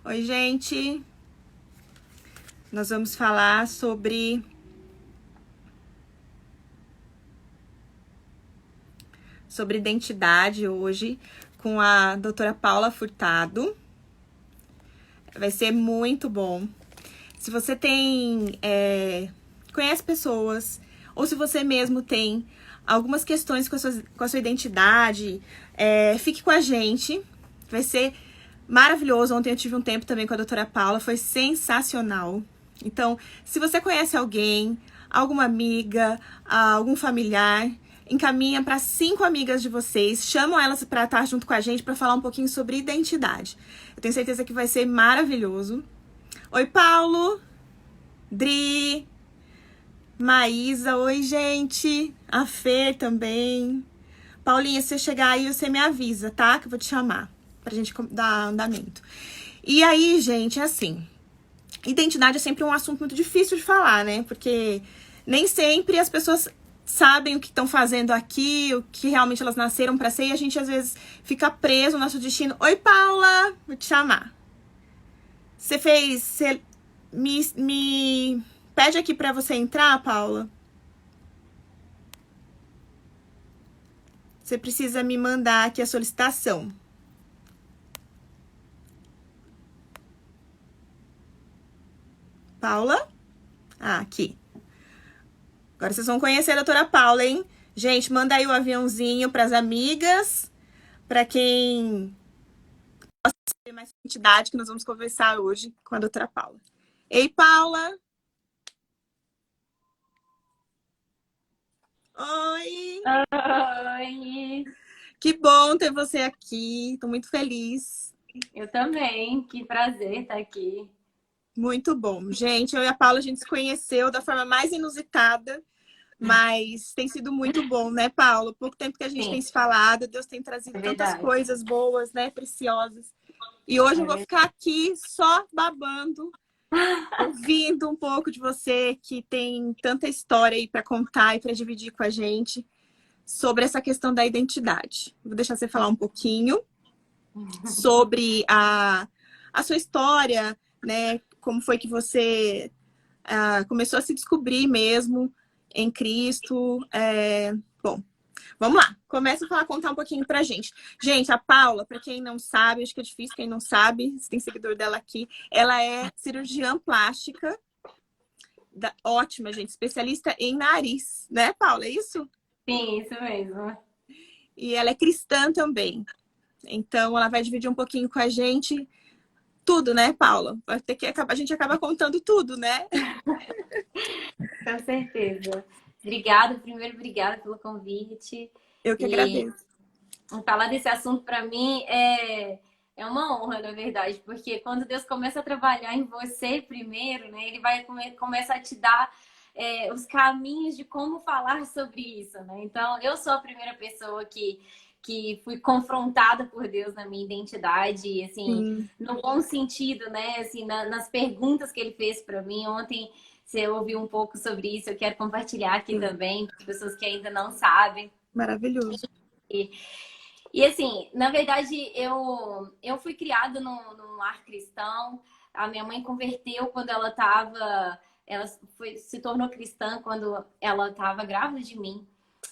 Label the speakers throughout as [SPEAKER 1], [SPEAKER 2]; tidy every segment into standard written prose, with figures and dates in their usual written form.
[SPEAKER 1] Oi, gente. Nós vamos falar sobre identidade hoje com a doutora Paula Furtado. Vai ser muito bom. Se você conhece pessoas, ou se você mesmo tem algumas questões com a sua identidade, fique com a gente. Vai ser maravilhoso. Ontem eu tive um tempo também com a doutora Paula, foi sensacional. Então, se você conhece alguém, alguma amiga, algum familiar, encaminha para 5 amigas de vocês, chamam elas para estar junto com a gente para falar um pouquinho sobre identidade. Eu tenho certeza que vai ser maravilhoso. Oi, Paulo, Dri, Maísa, oi, gente. A Fer também. Paulinha, se você chegar aí, você me avisa, tá? Que eu vou te chamar pra gente dar andamento. E aí, gente, é assim, identidade é sempre um assunto muito difícil de falar, né? Porque nem sempre as pessoas sabem o que estão fazendo aqui, o que realmente elas nasceram pra ser, e a gente às vezes fica preso no nosso destino. Oi, Paula, vou te chamar. Você me pede aqui pra você entrar, Paula? Você precisa me mandar aqui a solicitação. Paula? Ah, aqui. Agora vocês vão conhecer a doutora Paula, hein? Gente, manda aí o aviãozinho pras amigas, pra quem gosta de saber mais sobre identidade, que nós vamos conversar hoje com a doutora Paula. Ei, Paula! Oi!
[SPEAKER 2] Oi,
[SPEAKER 1] Que bom ter você aqui, tô muito feliz.
[SPEAKER 2] eu também. Que prazer estar aqui.
[SPEAKER 1] Muito bom. Gente, eu e a Paula, a gente se conheceu da forma mais inusitada, mas tem sido muito bom, né, Paula? Pouco tempo que a gente tem
[SPEAKER 2] Sim,
[SPEAKER 1] se falado, Deus tem
[SPEAKER 2] é
[SPEAKER 1] trazido tantas
[SPEAKER 2] verdade.
[SPEAKER 1] coisas boas, né, preciosas. E hoje
[SPEAKER 2] É
[SPEAKER 1] eu vou
[SPEAKER 2] verdade.
[SPEAKER 1] ficar aqui só babando, ouvindo um pouco de você que tem tanta história aí para contar e para dividir com a gente sobre essa questão da identidade. Vou deixar você falar um pouquinho sobre a sua história, né? Como foi que você começou a se descobrir mesmo em Cristo. Bom, vamos lá. Começa a falar, contar um pouquinho pra gente. Gente, a Paula, pra quem não sabe, acho que é difícil quem não sabe, se tem seguidor dela aqui, ela é cirurgiã plástica, ótima, gente, especialista em nariz, né, Paula? É isso?
[SPEAKER 2] Sim, isso mesmo.
[SPEAKER 1] E ela é cristã também. Então, ela vai dividir um pouquinho com a gente tudo, né, Paula? Vai ter que acabar, a gente acaba contando tudo, né?
[SPEAKER 2] Com certeza. Obrigada, primeiro, obrigada pelo convite.
[SPEAKER 1] Eu que
[SPEAKER 2] E
[SPEAKER 1] agradeço.
[SPEAKER 2] falar desse assunto para mim é uma honra, na verdade, porque quando Deus começa a trabalhar em você primeiro, né, ele vai começa a te dar os caminhos de como falar sobre isso, né? Então, eu sou a primeira pessoa que fui confrontada por Deus na minha identidade, assim,
[SPEAKER 1] Sim,
[SPEAKER 2] no bom sentido, né? Assim, nas perguntas que ele fez para mim ontem. Você ouviu um pouco sobre isso, eu quero compartilhar aqui
[SPEAKER 1] sim.
[SPEAKER 2] também, para pessoas que ainda não sabem.
[SPEAKER 1] Maravilhoso.
[SPEAKER 2] E assim, na verdade, eu fui criada num lar cristão. A minha mãe converteu quando ela estava. Se tornou cristã quando ela estava grávida de mim.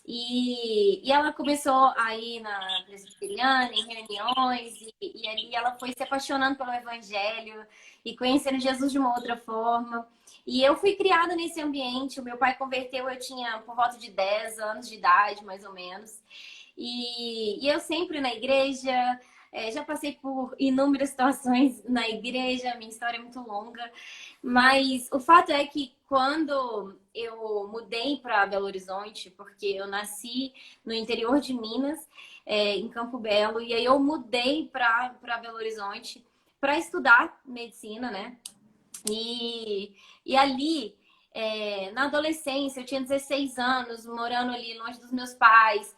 [SPEAKER 2] E ela começou a ir na presbiteriana, em reuniões, e ali ela foi se apaixonando pelo evangelho e conhecendo Jesus de uma outra forma. E eu fui criada nesse ambiente. O meu pai converteu, eu tinha por volta de 10 anos de idade, mais ou menos. E eu sempre na igreja, já passei por inúmeras situações na igreja, minha história é muito longa, mas o fato é que quando eu mudei para Belo Horizonte, porque eu nasci no interior de Minas, em Campo Belo, e aí eu mudei para Belo Horizonte para estudar medicina, né? E ali, na adolescência, eu tinha 16 anos, morando ali longe dos meus pais.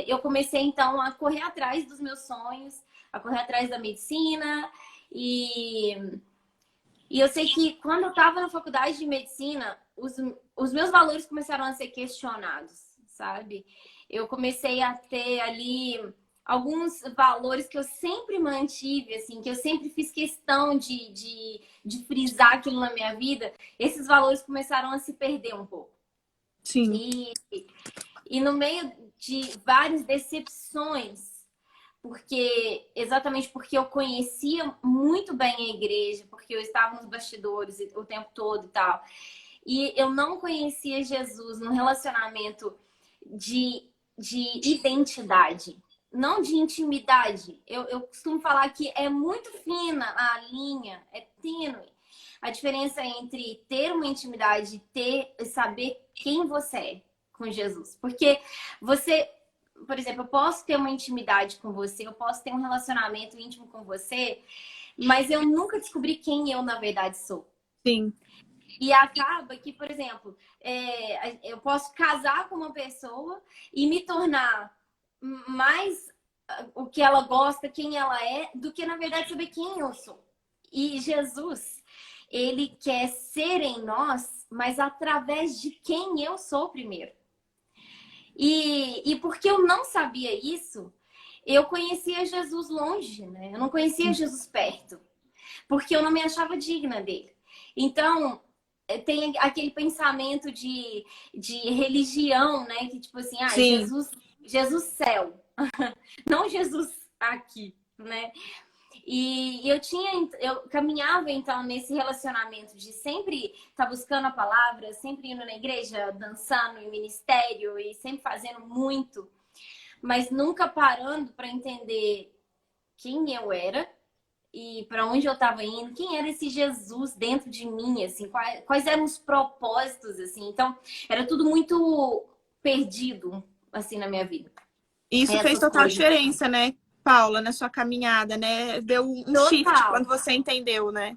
[SPEAKER 2] Eu comecei então a correr atrás dos meus sonhos, a correr atrás da medicina. E, e eu sei que quando eu estava na faculdade de medicina, os meus valores começaram a ser questionados, sabe? Eu comecei a ter ali alguns valores que eu sempre mantive, assim, que eu sempre fiz questão de frisar aquilo na minha vida, esses valores começaram a se perder um pouco.
[SPEAKER 1] Sim.
[SPEAKER 2] E no meio de várias decepções, exatamente porque eu conhecia muito bem a igreja, porque eu estava nos bastidores o tempo todo e tal, e eu não conhecia Jesus no relacionamento de identidade, não de intimidade. Eu costumo falar que é muito fina a linha, é tênue a diferença entre ter uma intimidade e saber quem você é com Jesus. Porque você, por exemplo, eu posso ter uma intimidade com você, eu posso ter um relacionamento íntimo com você, mas eu nunca descobri quem eu na verdade sou.
[SPEAKER 1] Sim.
[SPEAKER 2] E acaba que, por exemplo, eu posso casar com uma pessoa e me tornar mais o que ela gosta, quem ela é, do que, na verdade, saber quem eu sou. E Jesus, ele quer ser em nós, mas através de quem eu sou primeiro. E porque eu não sabia isso, eu conhecia Jesus longe, né? Eu não conhecia Jesus perto, porque eu não me achava digna dele. Então, tem aquele pensamento de religião, né? Que tipo assim, Jesus céu, não Jesus aqui, né? E eu caminhava então nesse relacionamento de sempre estar buscando a palavra, sempre indo na igreja, dançando em ministério e sempre fazendo muito, mas nunca parando para entender quem eu era e para onde eu estava indo, quem era esse Jesus dentro de mim, assim, quais eram os propósitos, assim. Então, era tudo muito perdido, assim, na minha vida.
[SPEAKER 1] Isso fez total diferença, né, Paula, na sua caminhada, né? Deu um shift quando você entendeu, né?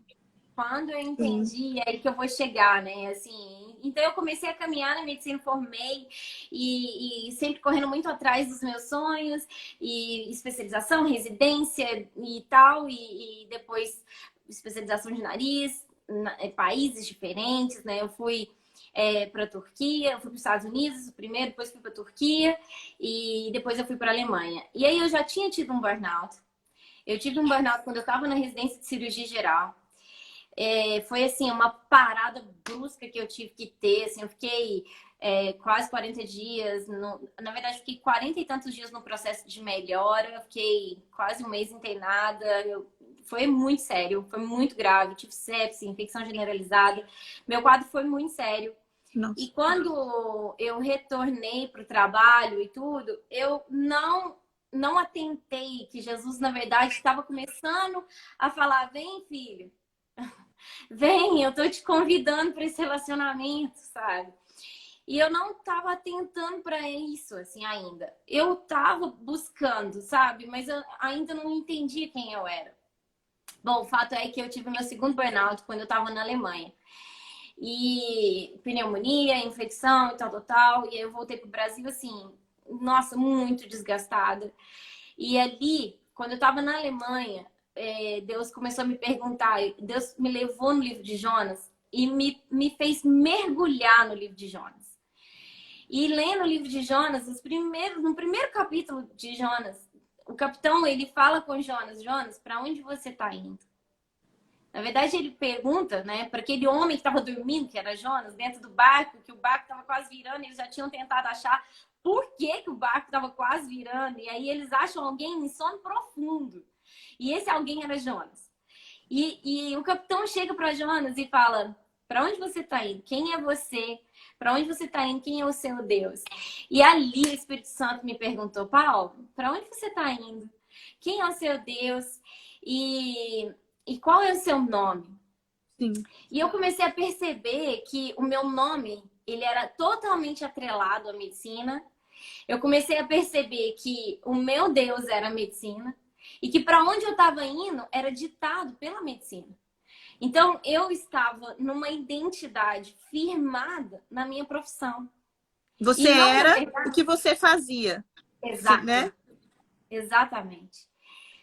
[SPEAKER 2] Quando eu entendi, é aí que eu vou chegar, né? Assim, então eu comecei a caminhar na medicina, formei e sempre correndo muito atrás dos meus sonhos e especialização, residência e tal, e depois especialização de nariz, países diferentes, né? Eu fui para a Turquia, eu fui para os Estados Unidos primeiro, depois fui para a Turquia e depois eu fui para a Alemanha. E aí eu já tinha tido um burnout. Eu tive um burnout quando eu estava na residência de cirurgia geral. Foi assim, uma parada brusca que eu tive que ter. Assim, eu fiquei quase 40 dias. Na verdade, fiquei 40 e tantos dias no processo de melhora. Eu fiquei quase um mês internada. Foi muito sério, foi muito grave. Tive sepsis, infecção generalizada. Meu quadro foi muito sério. Nossa. E quando eu retornei para o trabalho e tudo, eu não atentei que Jesus, na verdade, estava começando a falar: vem, filho, vem, eu tô te convidando para esse relacionamento, sabe? E eu não tava atentando para isso, assim, ainda. Eu tava buscando, sabe? Mas eu ainda não entendia quem eu era. Bom, o fato é que eu tive meu segundo burnout quando eu tava na Alemanha. E pneumonia, infecção e tal. E aí eu voltei pro Brasil, assim, nossa, muito desgastada. E ali, quando eu tava na Alemanha, Deus começou a me perguntar, Deus me levou no livro de Jonas e me fez mergulhar no livro de Jonas. E lendo o livro de Jonas, no primeiro capítulo de Jonas, o capitão, ele fala com Jonas: Jonas, para onde você está indo? Na verdade, ele pergunta, né, para aquele homem que estava dormindo, que era Jonas, dentro do barco, que o barco estava quase virando, eles já tinham tentado achar por que o barco estava quase virando, e aí eles acham alguém em sono profundo. E esse alguém era Jonas. E o capitão chega para Jonas e fala: para onde você está indo? Quem é você? Para onde você está indo? Quem é o seu Deus? E ali o Espírito Santo me perguntou: Paulo, para onde você está indo? Quem é o seu Deus? E qual é o seu nome? Sim. E eu comecei a perceber que o meu nome, ele era totalmente atrelado à medicina. Eu comecei a perceber que o meu Deus era a medicina. E que para onde eu estava indo era ditado pela medicina. Então, eu estava numa identidade firmada na minha profissão.
[SPEAKER 1] Você era o que você fazia.
[SPEAKER 2] Exato. Né? Exatamente.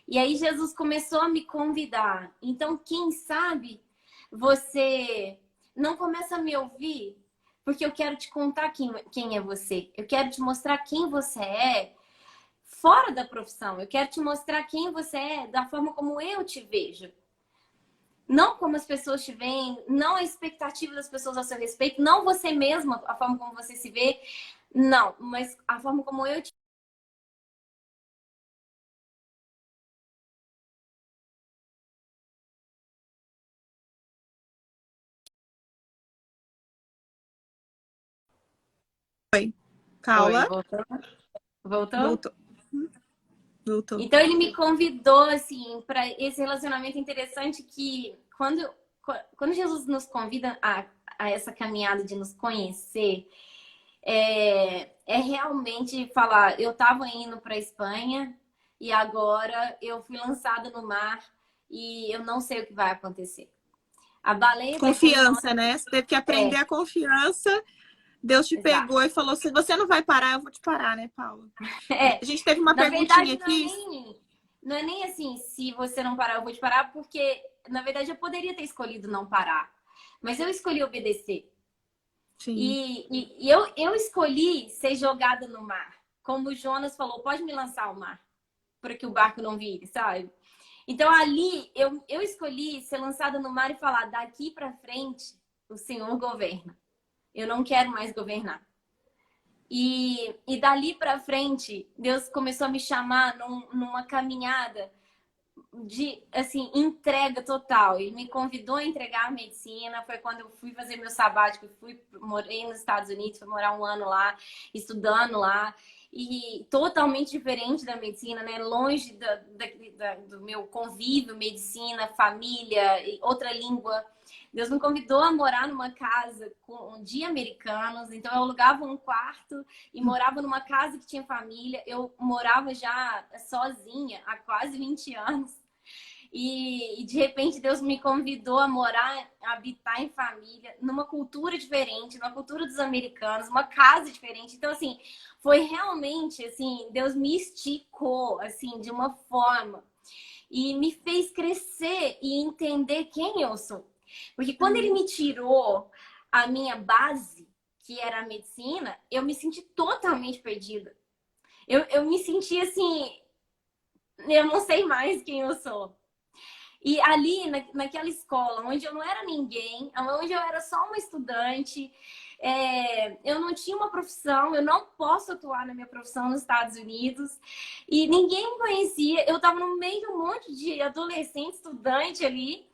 [SPEAKER 2] E aí Jesus começou a me convidar. Então, quem sabe você não começa a me ouvir, porque eu quero te contar quem é você. Eu quero te mostrar quem você é, fora da profissão. Eu quero te mostrar quem você é da forma como eu te vejo. Não como as pessoas te veem, não a expectativa das pessoas a seu respeito, não você mesma, a forma como você se vê, não, mas a forma como eu te... Oi,
[SPEAKER 1] Paula,
[SPEAKER 2] voltou? Voltou?
[SPEAKER 1] voltou. Voltou.
[SPEAKER 2] Então ele me convidou assim para esse relacionamento interessante que quando Jesus nos convida a essa caminhada de nos conhecer, é realmente falar, eu estava indo para a Espanha e agora eu fui lançada no mar e eu não sei o que vai acontecer. A baleia vai comer nós.
[SPEAKER 1] Confiança, né? Você teve que aprender
[SPEAKER 2] É,
[SPEAKER 1] a confiança. Deus te
[SPEAKER 2] exato.
[SPEAKER 1] pegou e falou: se você não vai parar, eu vou te parar, né, Paula?
[SPEAKER 2] É,
[SPEAKER 1] A gente teve uma
[SPEAKER 2] na
[SPEAKER 1] perguntinha
[SPEAKER 2] verdade,
[SPEAKER 1] aqui.
[SPEAKER 2] não é nem assim, se você não parar, eu vou te parar, porque, na verdade, eu poderia ter escolhido não parar. Mas eu escolhi obedecer.
[SPEAKER 1] Sim.
[SPEAKER 2] E eu escolhi ser jogada no mar. Como o Jonas falou, pode me lançar ao mar, para que o barco não vire, sabe? Então, ali, eu escolhi ser lançada no mar e falar, daqui para frente, o Senhor governa. Eu não quero mais governar. E dali para frente, Deus começou a me chamar numa caminhada de, assim, entrega total. Ele me convidou a entregar a medicina. Foi quando eu fui fazer meu sabático, morei nos Estados Unidos, fui morar um ano lá, estudando lá. E totalmente diferente da medicina, né? Longe do meu convívio, medicina, família, e outra língua. Deus me convidou a morar numa casa de americanos, então eu alugava um quarto e morava numa casa que tinha família. Eu morava já sozinha há quase 20 anos. E de repente Deus me convidou a morar, a habitar em família, numa cultura diferente, numa cultura dos americanos, uma casa diferente. Então, assim, foi realmente, assim, Deus me esticou, assim, de uma forma e me fez crescer e entender quem eu sou. Porque quando ele me tirou a minha base, que era a medicina, eu me senti totalmente perdida. Eu me senti assim, eu não sei mais quem eu sou. E ali, naquela escola, onde eu não era ninguém, onde eu era só uma estudante, eu não tinha uma profissão, eu não posso atuar na minha profissão nos Estados Unidos, e ninguém me conhecia, eu estava no meio de um monte de adolescente, estudante ali,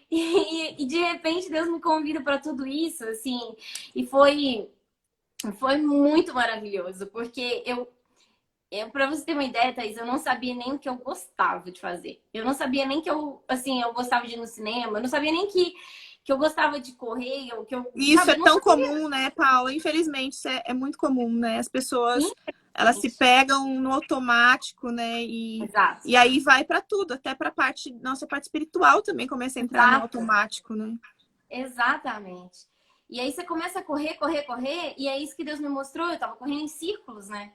[SPEAKER 2] e de repente Deus me convida para tudo isso, assim, e foi muito maravilhoso, porque para você ter uma ideia, Thaís, eu não sabia nem o que eu gostava de fazer. Eu não sabia nem que eu gostava de ir no cinema. Eu não sabia nem que eu gostava de correr, ou que eu,
[SPEAKER 1] Isso
[SPEAKER 2] sabe,
[SPEAKER 1] é
[SPEAKER 2] eu não
[SPEAKER 1] tão
[SPEAKER 2] sabia.
[SPEAKER 1] comum, né, Paula? Infelizmente, isso é muito comum, né? As pessoas, elas se
[SPEAKER 2] Infelizmente.
[SPEAKER 1] pegam no automático, né?
[SPEAKER 2] Exato.
[SPEAKER 1] E aí vai para tudo, até para nossa parte espiritual também começa a entrar no
[SPEAKER 2] Exato.
[SPEAKER 1] automático, né?
[SPEAKER 2] Exatamente. E aí você começa a correr, correr, correr, e é isso que Deus me mostrou. Eu tava correndo em círculos, né?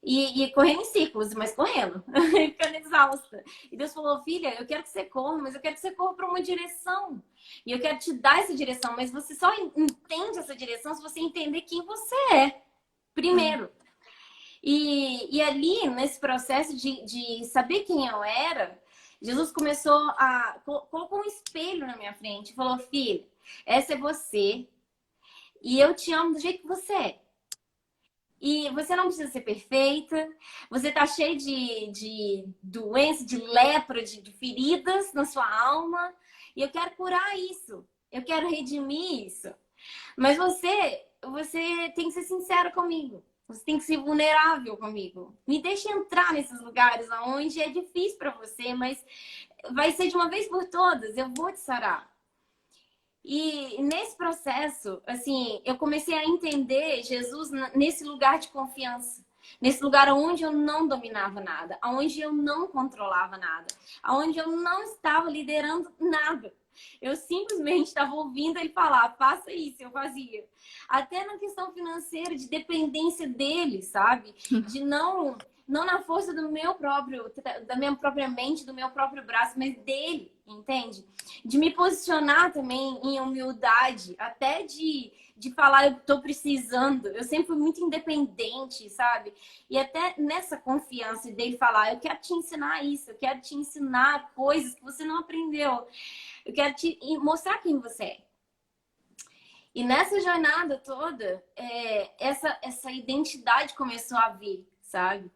[SPEAKER 2] E correndo em círculos, mas correndo, ficando exausta. E Deus falou, filha, eu quero que você corra, mas eu quero que você corra para uma direção. E eu quero te dar essa direção, mas você só entende essa direção se você entender quem você é, primeiro. E ali, nesse processo de saber quem eu era, Jesus começou colocou um espelho na minha frente e falou, filha, essa é você e eu te amo do jeito que você é. E você não precisa ser perfeita, você tá cheio de doença, de lepra, de feridas na sua alma, e eu quero curar isso, eu quero redimir isso. Mas você tem que ser sincera comigo, você tem que ser vulnerável comigo. Me deixe entrar nesses lugares onde é difícil para você, mas vai ser de uma vez por todas, eu vou te sarar. E nesse processo, assim, eu comecei a entender Jesus nesse lugar de confiança. Nesse lugar onde eu não dominava nada, onde eu não controlava nada, onde eu não estava liderando nada. Eu simplesmente estava ouvindo ele falar, faça isso, eu fazia. Até na questão financeira, de dependência dele, sabe? De não na força da minha própria mente, do meu próprio braço, mas dele, entende? De me posicionar também em humildade, até de de falar eu tô precisando. Eu sempre fui muito independente, sabe? E até nessa confiança dele falar, eu quero te ensinar isso, eu quero te ensinar coisas que você não aprendeu. Eu quero te mostrar quem você é. E nessa jornada toda, essa identidade começou a vir, sabe?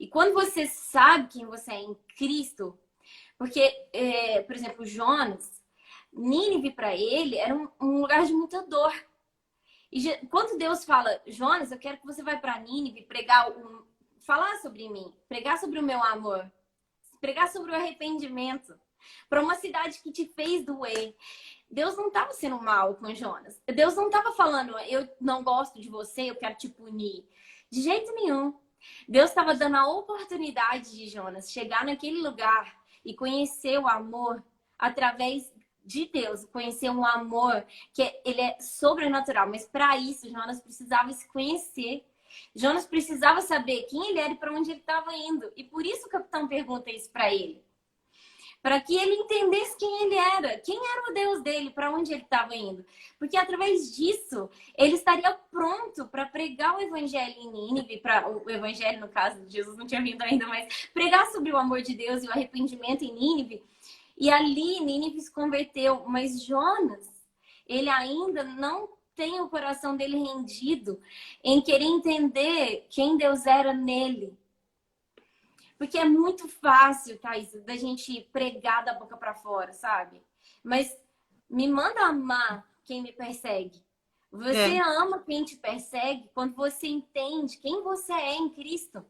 [SPEAKER 2] E quando você sabe quem você é em Cristo, porque, por exemplo, Jonas, Nínive para ele era um lugar de muita dor. E quando Deus fala, Jonas, eu quero que você vá para Nínive falar sobre mim, pregar sobre o meu amor, pregar sobre o arrependimento, para uma cidade que te fez doer. Deus não estava sendo mal com Jonas. Deus não estava falando, eu não gosto de você, eu quero te punir. De jeito nenhum. Deus estava dando a oportunidade de Jonas chegar naquele lugar e conhecer o amor através de Deus, conhecer um amor que ele é sobrenatural. Mas para isso, Jonas precisava se conhecer. Jonas precisava saber quem ele era e para onde ele estava indo. E por isso o capitão pergunta isso para ele. Para que ele entendesse quem ele era, quem era o Deus dele, para onde ele estava indo. Porque através disso, ele estaria pronto para pregar o evangelho em Nínive, o evangelho, no caso, Jesus não tinha vindo ainda, mas pregar sobre o amor de Deus e o arrependimento em Nínive. E ali Nínive se converteu, mas Jonas, ele ainda não tem o coração dele rendido em querer entender quem Deus era nele. Porque é muito fácil, Thaís, da gente pregar da boca para fora, sabe? Mas me manda amar quem me persegue. Você ama quem te persegue quando você entende quem você é em Cristo.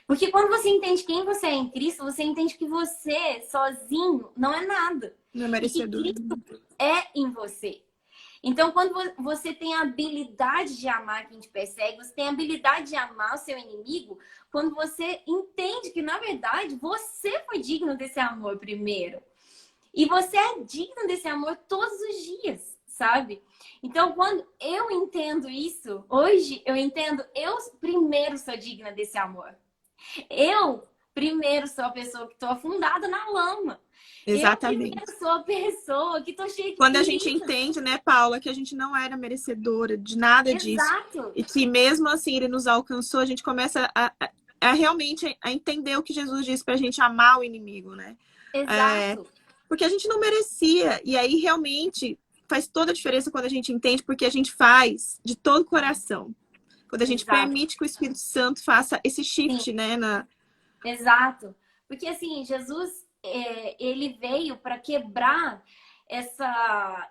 [SPEAKER 2] Porque quando você entende quem você é em Cristo, você entende que você, sozinho, não é nada.
[SPEAKER 1] Não é merecedor.
[SPEAKER 2] E que Cristo é em você. Então, quando você tem a habilidade de amar quem te persegue, você tem a habilidade de amar o seu inimigo, quando você entende que, na verdade, você foi digno desse amor primeiro. E você é digno desse amor todos os dias, sabe? Então, quando eu entendo isso, hoje eu entendo, eu primeiro sou digna desse amor. Eu primeiro sou a pessoa que estou afundada na lama.
[SPEAKER 1] Exatamente.
[SPEAKER 2] Eu sou a pessoa que tô cheia de
[SPEAKER 1] Quando a gente entende, né, Paula, que a gente não era merecedora de nada disso. E que mesmo assim ele nos alcançou, a gente começa a realmente a entender o que Jesus disse pra gente amar o inimigo, né?
[SPEAKER 2] Exato.
[SPEAKER 1] Porque a gente não merecia. E aí realmente faz toda a diferença quando a gente entende, porque a gente faz de todo o coração. Quando a gente permite que o Espírito Santo faça esse shift, né?
[SPEAKER 2] Exato. Porque assim, Jesus, ele veio para quebrar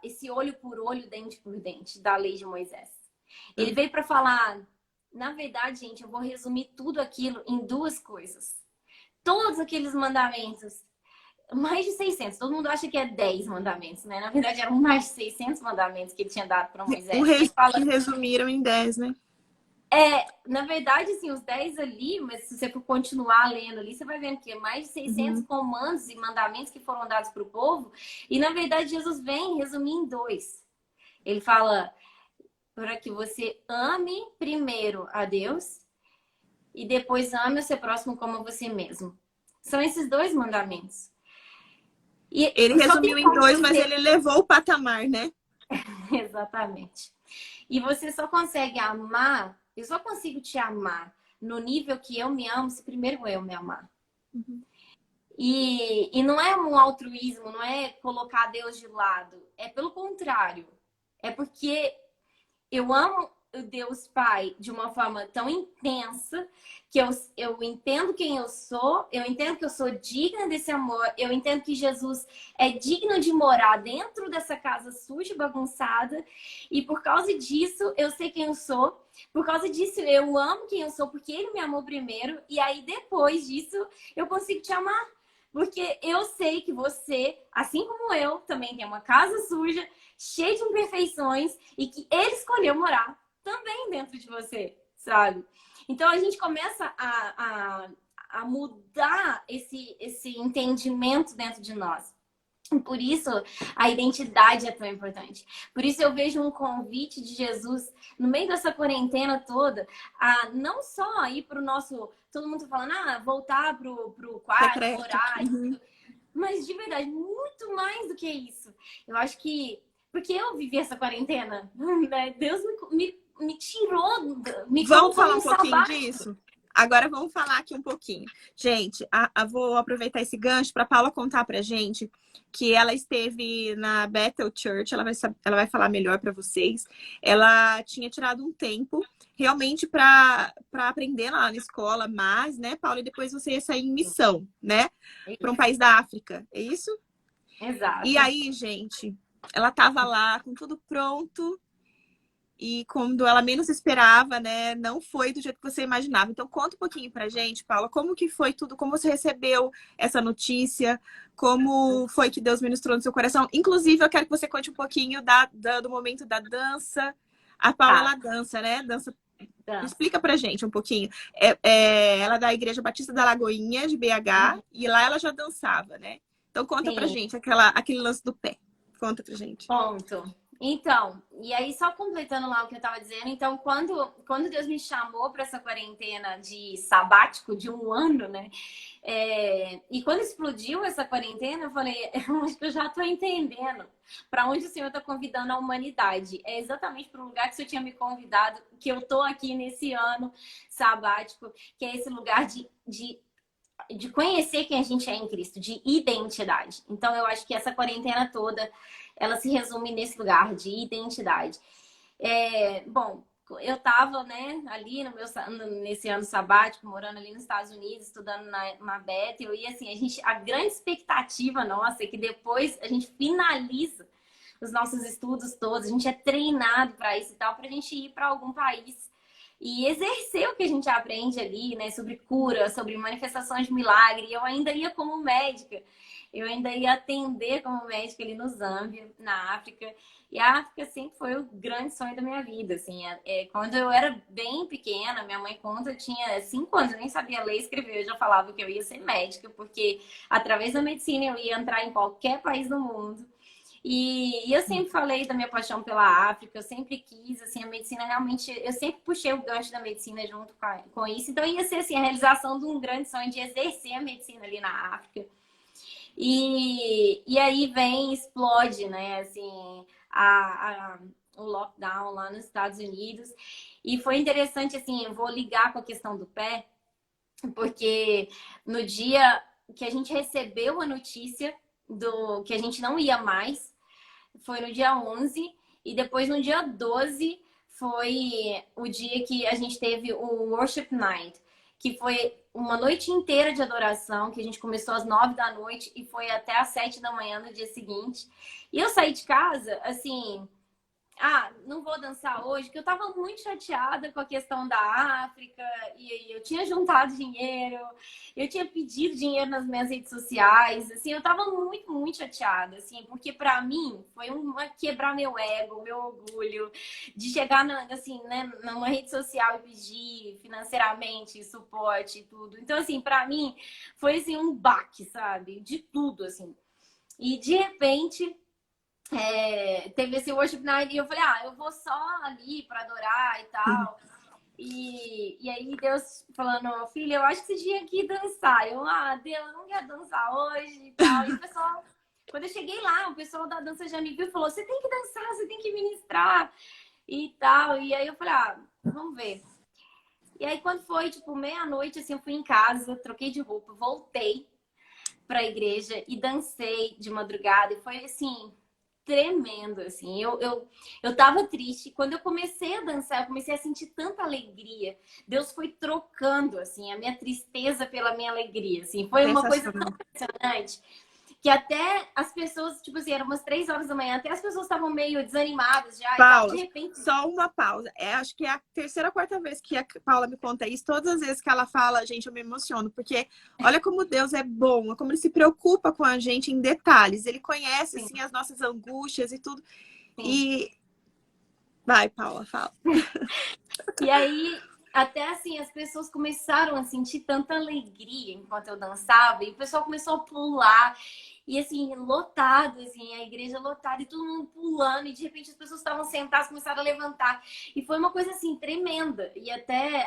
[SPEAKER 2] esse olho por olho, dente por dente da lei de Moisés. Ele veio para falar, na verdade, gente, eu vou resumir tudo aquilo em duas coisas. Todos aqueles mandamentos, mais de 600, todo mundo acha que é 10 mandamentos, né? Na verdade, eram mais de 600 mandamentos que ele tinha dado para Moisés.
[SPEAKER 1] Que resumiram em 10, né?
[SPEAKER 2] Na verdade, assim, os 10 ali, mas se você for continuar lendo ali, você vai vendo que é mais de 600 comandos e mandamentos que foram dados para o povo. E, na verdade, Jesus vem resumir em 2. Ele fala para que você ame primeiro a Deus e depois ame o seu próximo como você mesmo. São esses 2 mandamentos. E
[SPEAKER 1] ele resumiu em 2, mas ele levou o patamar, né?
[SPEAKER 2] Exatamente. E você só consegue amar, eu só consigo te amar no nível que eu me amo se primeiro eu me amar. E não é um altruísmo, não é colocar Deus de lado. É pelo contrário. É porque eu amo o Deus Pai de uma forma tão intensa que eu entendo quem eu sou, eu entendo que eu sou digna desse amor, eu entendo que Jesus é digno de morar dentro dessa casa suja e bagunçada, e por causa disso eu sei quem eu sou, por causa disso eu amo quem eu sou, porque Ele me amou primeiro, e aí depois disso eu consigo te amar. Porque eu sei que você, assim como eu, também tem uma casa suja, cheia de imperfeições, e que Ele escolheu morar também dentro de você, sabe? Então a gente começa a mudar esse entendimento dentro de nós. Por isso a identidade é tão importante. Por isso eu vejo um convite de Jesus no meio dessa quarentena toda a não só ir para o nosso... Todo mundo falando, voltar pro quarto, orar. Mas de verdade, muito mais do que isso. Eu acho que porque eu vivi essa quarentena, né? Deus me tirou, me
[SPEAKER 1] Vamos
[SPEAKER 2] colocou
[SPEAKER 1] falar
[SPEAKER 2] num
[SPEAKER 1] um pouquinho
[SPEAKER 2] sabático.
[SPEAKER 1] disso? Agora vamos falar aqui um pouquinho. Gente, vou aproveitar esse gancho para Paula contar pra gente que ela esteve na Bethel Church, ela vai falar melhor para vocês. Ela tinha tirado um tempo realmente para aprender lá na escola, mas, né, Paula, e depois você ia sair em missão, né, para um país da África, é isso? E
[SPEAKER 2] Exato.
[SPEAKER 1] aí, gente, ela estava lá com tudo pronto. E quando ela menos esperava, né, não foi do jeito que você imaginava. Então, conta um pouquinho pra gente, Paula, como que foi tudo, como você recebeu essa notícia, como foi que Deus ministrou no seu coração. Inclusive, eu quero que você conte um pouquinho do momento da dança. A Paula, ela
[SPEAKER 2] Tá.
[SPEAKER 1] dança, né? Dança.
[SPEAKER 2] Tá.
[SPEAKER 1] Explica pra gente um pouquinho. Ela é da Igreja Batista da Lagoinha, de BH, e lá ela já dançava, né? Então, conta pra
[SPEAKER 2] Sim.
[SPEAKER 1] gente aquele lance do pé. Conta pra gente.
[SPEAKER 2] Ponto. Então, e aí só completando lá o que eu tava dizendo, então quando Deus me chamou para essa quarentena de sabático de um ano, né? E quando explodiu essa quarentena, eu falei, eu acho que eu já tô entendendo para onde o Senhor tá convidando a humanidade. É exatamente para o lugar que o Senhor tinha me convidado, que eu tô aqui nesse ano sabático, que é esse lugar de conhecer quem a gente é em Cristo, de identidade. Então, eu acho que essa quarentena toda, ela se resume nesse lugar de identidade. Bom, eu tava, né, ali nesse ano sabático, morando ali nos Estados Unidos, estudando na Bethel, e assim, a grande expectativa nossa é que depois a gente finaliza os nossos estudos todos, a gente é treinado para isso e tal, para a gente ir para algum país e exercer o que a gente aprende ali, né, sobre cura, sobre manifestações de milagre. E eu ainda ia como médica, eu ainda ia atender como médica ali no Zâmbia, na África. E a África sempre foi o grande sonho da minha vida, assim. Quando eu era bem pequena, minha mãe conta, eu tinha 5 anos, eu nem sabia ler e escrever, eu já falava que eu ia ser médica, porque através da medicina eu ia entrar em qualquer país do mundo. E eu sempre falei da minha paixão pela África, eu sempre quis, assim, a medicina realmente, eu sempre puxei o gancho da medicina junto com isso, então ia ser, assim, a realização de um grande sonho de exercer a medicina ali na África. E aí explode, né, assim, o lockdown lá nos Estados Unidos, e foi interessante, assim, eu vou ligar com a questão do pé, porque no dia que a gente recebeu a notícia do que a gente não ia mais, foi no dia 11 e depois no dia 12 foi o dia que a gente teve o Worship Night, que foi uma noite inteira de adoração, que a gente começou às 9 da noite e foi até às 7 da manhã no dia seguinte. E eu saí de casa, assim, não vou dançar hoje, porque eu tava muito chateada com a questão da África, e eu tinha juntado dinheiro, eu tinha pedido dinheiro nas minhas redes sociais, assim, eu tava muito, muito chateada, assim, porque pra mim foi quebrar meu ego, meu orgulho, de chegar, assim, né, numa rede social e pedir financeiramente suporte e tudo. Então, assim, pra mim foi, assim, um baque, sabe, de tudo, assim. E, de repente teve esse worship night e eu falei, eu vou só ali para adorar e tal. E aí Deus falando, filha, eu acho que você tinha que dançar. Deus, eu não quero dançar hoje e tal. E o pessoal, quando eu cheguei lá, o pessoal da dança já me viu e falou, você tem que dançar, você tem que ministrar e tal. E aí eu falei, vamos ver. E aí quando foi, tipo, meia-noite, assim, eu fui em casa, troquei de roupa, voltei pra igreja e dancei de madrugada. E foi, assim, tremendo, assim. Eu tava triste. Quando eu comecei a dançar, eu comecei a sentir tanta alegria. Deus foi trocando, assim, a minha tristeza pela minha alegria, assim. Foi uma coisa tão
[SPEAKER 1] Sensacional.
[SPEAKER 2] impressionante que até as pessoas, tipo assim, eram umas 3 horas da manhã, até as pessoas estavam meio desanimadas já e tal.
[SPEAKER 1] Paula,
[SPEAKER 2] De repente...
[SPEAKER 1] só uma pausa. Acho que é a terceira ou quarta vez que a Paula me conta isso. Todas as vezes que ela fala, gente, eu me emociono. Porque olha como Deus é bom, como Ele se preocupa com a gente em detalhes. Ele conhece,
[SPEAKER 2] Sim,
[SPEAKER 1] assim, as nossas angústias e tudo.
[SPEAKER 2] sim.
[SPEAKER 1] E... Vai, Paula, fala.
[SPEAKER 2] E aí, até assim, as pessoas começaram a sentir tanta alegria enquanto eu dançava, e o pessoal começou a pular, e assim, lotado, assim, a igreja lotada, e todo mundo pulando, e de repente as pessoas estavam sentadas, começaram a levantar. E foi uma coisa assim, tremenda. E até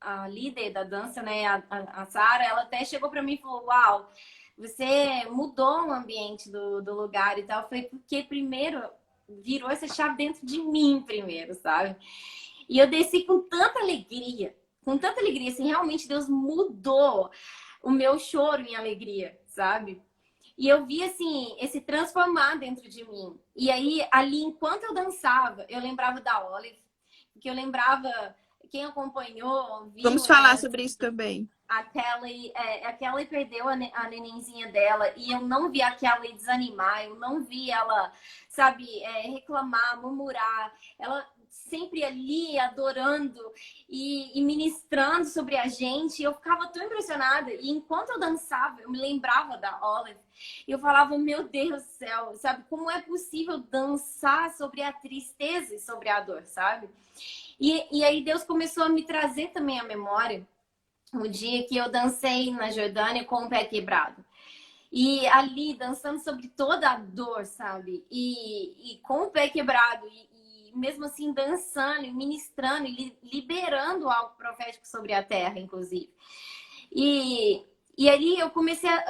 [SPEAKER 2] a líder da dança, né, a Sara, ela até chegou para mim e falou: Uau, você mudou o ambiente do lugar e tal. Eu falei: porque primeiro virou essa chave dentro de mim, primeiro, sabe? E eu desci com tanta alegria, assim, realmente Deus mudou o meu choro em alegria, sabe? E eu vi, assim, esse transformar dentro de mim. E aí, ali, enquanto eu dançava, eu lembrava da Olive, que eu lembrava, quem acompanhou,
[SPEAKER 1] Vamos
[SPEAKER 2] viu,
[SPEAKER 1] falar
[SPEAKER 2] né?
[SPEAKER 1] sobre isso também.
[SPEAKER 2] A Kelly perdeu a nenenzinha dela e eu não vi a Kelly desanimar, eu não vi ela, sabe, reclamar, murmurar. Ela sempre ali adorando e ministrando sobre a gente. Eu ficava tão impressionada. E enquanto eu dançava, eu me lembrava da Olive. E eu falava: meu Deus do céu, sabe, como é possível dançar sobre a tristeza e sobre a dor, sabe? E aí Deus começou a me trazer também a memória o dia que eu dancei na Jordânia com o pé quebrado. E ali, dançando sobre toda a dor, sabe? E com o pé quebrado, e mesmo assim dançando, e ministrando, e liberando algo profético sobre a terra, inclusive. E, e ali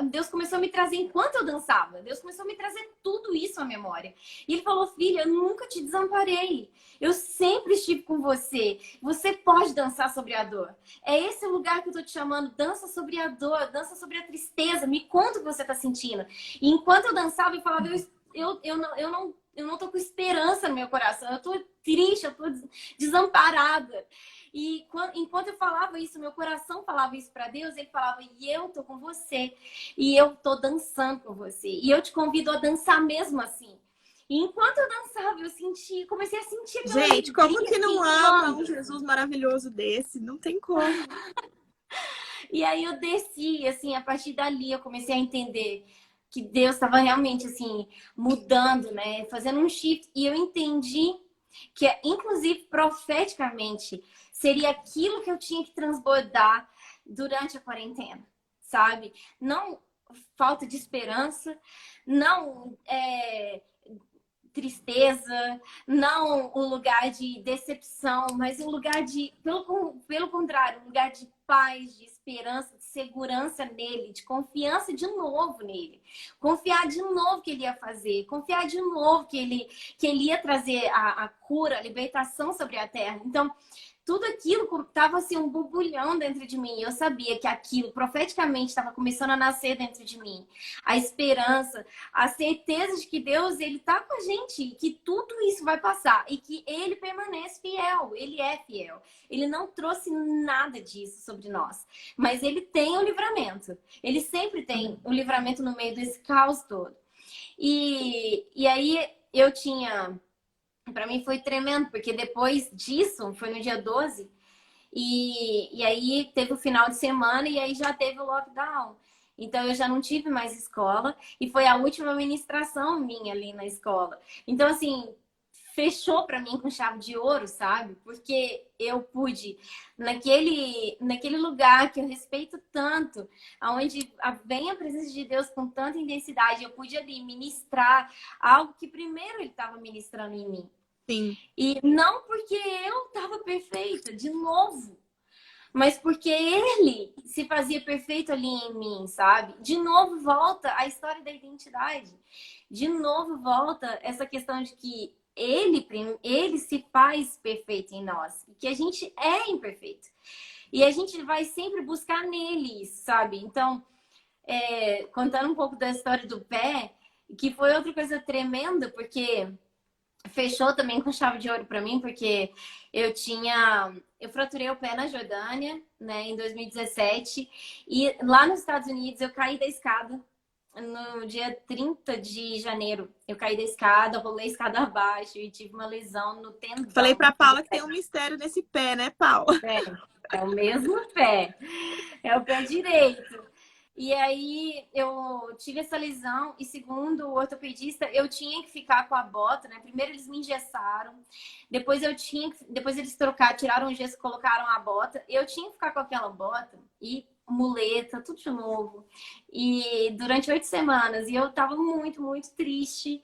[SPEAKER 2] Deus começou a me trazer, enquanto eu dançava, Deus começou a me trazer tudo isso à memória. E Ele falou: filha, eu nunca te desamparei. Eu sempre estive com você. Você pode dançar sobre a dor. É esse o lugar que eu tô te chamando. Dança sobre a dor, dança sobre a tristeza. Me conta o que você tá sentindo. E enquanto eu dançava, eu falava: eu não tô com esperança no meu coração. Eu tô triste, eu tô desamparada. E enquanto eu falava isso, meu coração falava isso para Deus, ele falava: e eu tô com você, e eu tô dançando com você, e eu te convido a dançar mesmo assim. E enquanto eu dançava, comecei a sentir aquela
[SPEAKER 1] Gente, como
[SPEAKER 2] alegria
[SPEAKER 1] que não ama um
[SPEAKER 2] queimando.
[SPEAKER 1] Jesus maravilhoso desse? Não tem como.
[SPEAKER 2] E aí eu desci, assim, a partir dali eu comecei a entender que Deus estava realmente, assim, mudando, né? Fazendo um shift. E eu entendi que, inclusive, profeticamente, seria aquilo que eu tinha que transbordar durante a quarentena, sabe? Não falta de esperança, não tristeza, não um lugar de decepção, mas um lugar de, pelo contrário, um lugar de paz, de esperança, de segurança nele, de confiança de novo nele. Confiar de novo que ele ia fazer, confiar de novo que ele ia trazer a cura, a libertação sobre a terra. Então, tudo aquilo estava assim, um borbulhão dentro de mim. Eu sabia que aquilo profeticamente estava começando a nascer dentro de mim. A esperança, a certeza de que Deus, ele tá com a gente, que tudo isso vai passar e que ele permanece fiel, ele é fiel. Ele não trouxe nada disso sobre nós, mas ele tem o livramento. Ele sempre tem o livramento no meio desse caos todo. E aí eu tinha... Para mim foi tremendo, porque depois disso, foi no dia 12, e aí teve o final de semana e aí já teve o lockdown. Então eu já não tive mais escola e foi a última ministração minha ali na escola. Então, assim, fechou para mim com chave de ouro, sabe? Porque eu pude, naquele lugar que eu respeito tanto, onde vem a presença de Deus com tanta intensidade, eu pude ali ministrar algo que primeiro ele estava ministrando em mim.
[SPEAKER 1] Sim.
[SPEAKER 2] E não porque eu estava perfeita, de novo, mas porque ele se fazia perfeito ali em mim, sabe? De novo volta a história da identidade. De novo volta essa questão de que ele se faz perfeito em nós, e que a gente é imperfeito. E a gente vai sempre buscar nele isso, sabe? Então, contando um pouco da história do pé, que foi outra coisa tremenda, porque fechou também com chave de ouro para mim, porque eu fraturei o pé na Jordânia, né, em 2017, e lá nos Estados Unidos eu caí da escada no dia 30 de janeiro. Eu caí da escada, rolei a escada abaixo e tive uma lesão no tendão.
[SPEAKER 1] Falei pra Paula que tem um mistério nesse pé, né, Paula?
[SPEAKER 2] É o mesmo pé. É o pé direito. E aí eu tive essa lesão e segundo o ortopedista, eu tinha que ficar com a bota, né? Primeiro eles me engessaram, depois eles tiraram o gesso, colocaram a bota. Eu tinha que ficar com aquela bota e muleta, tudo de novo. E durante 8 semanas, e eu tava muito, muito triste.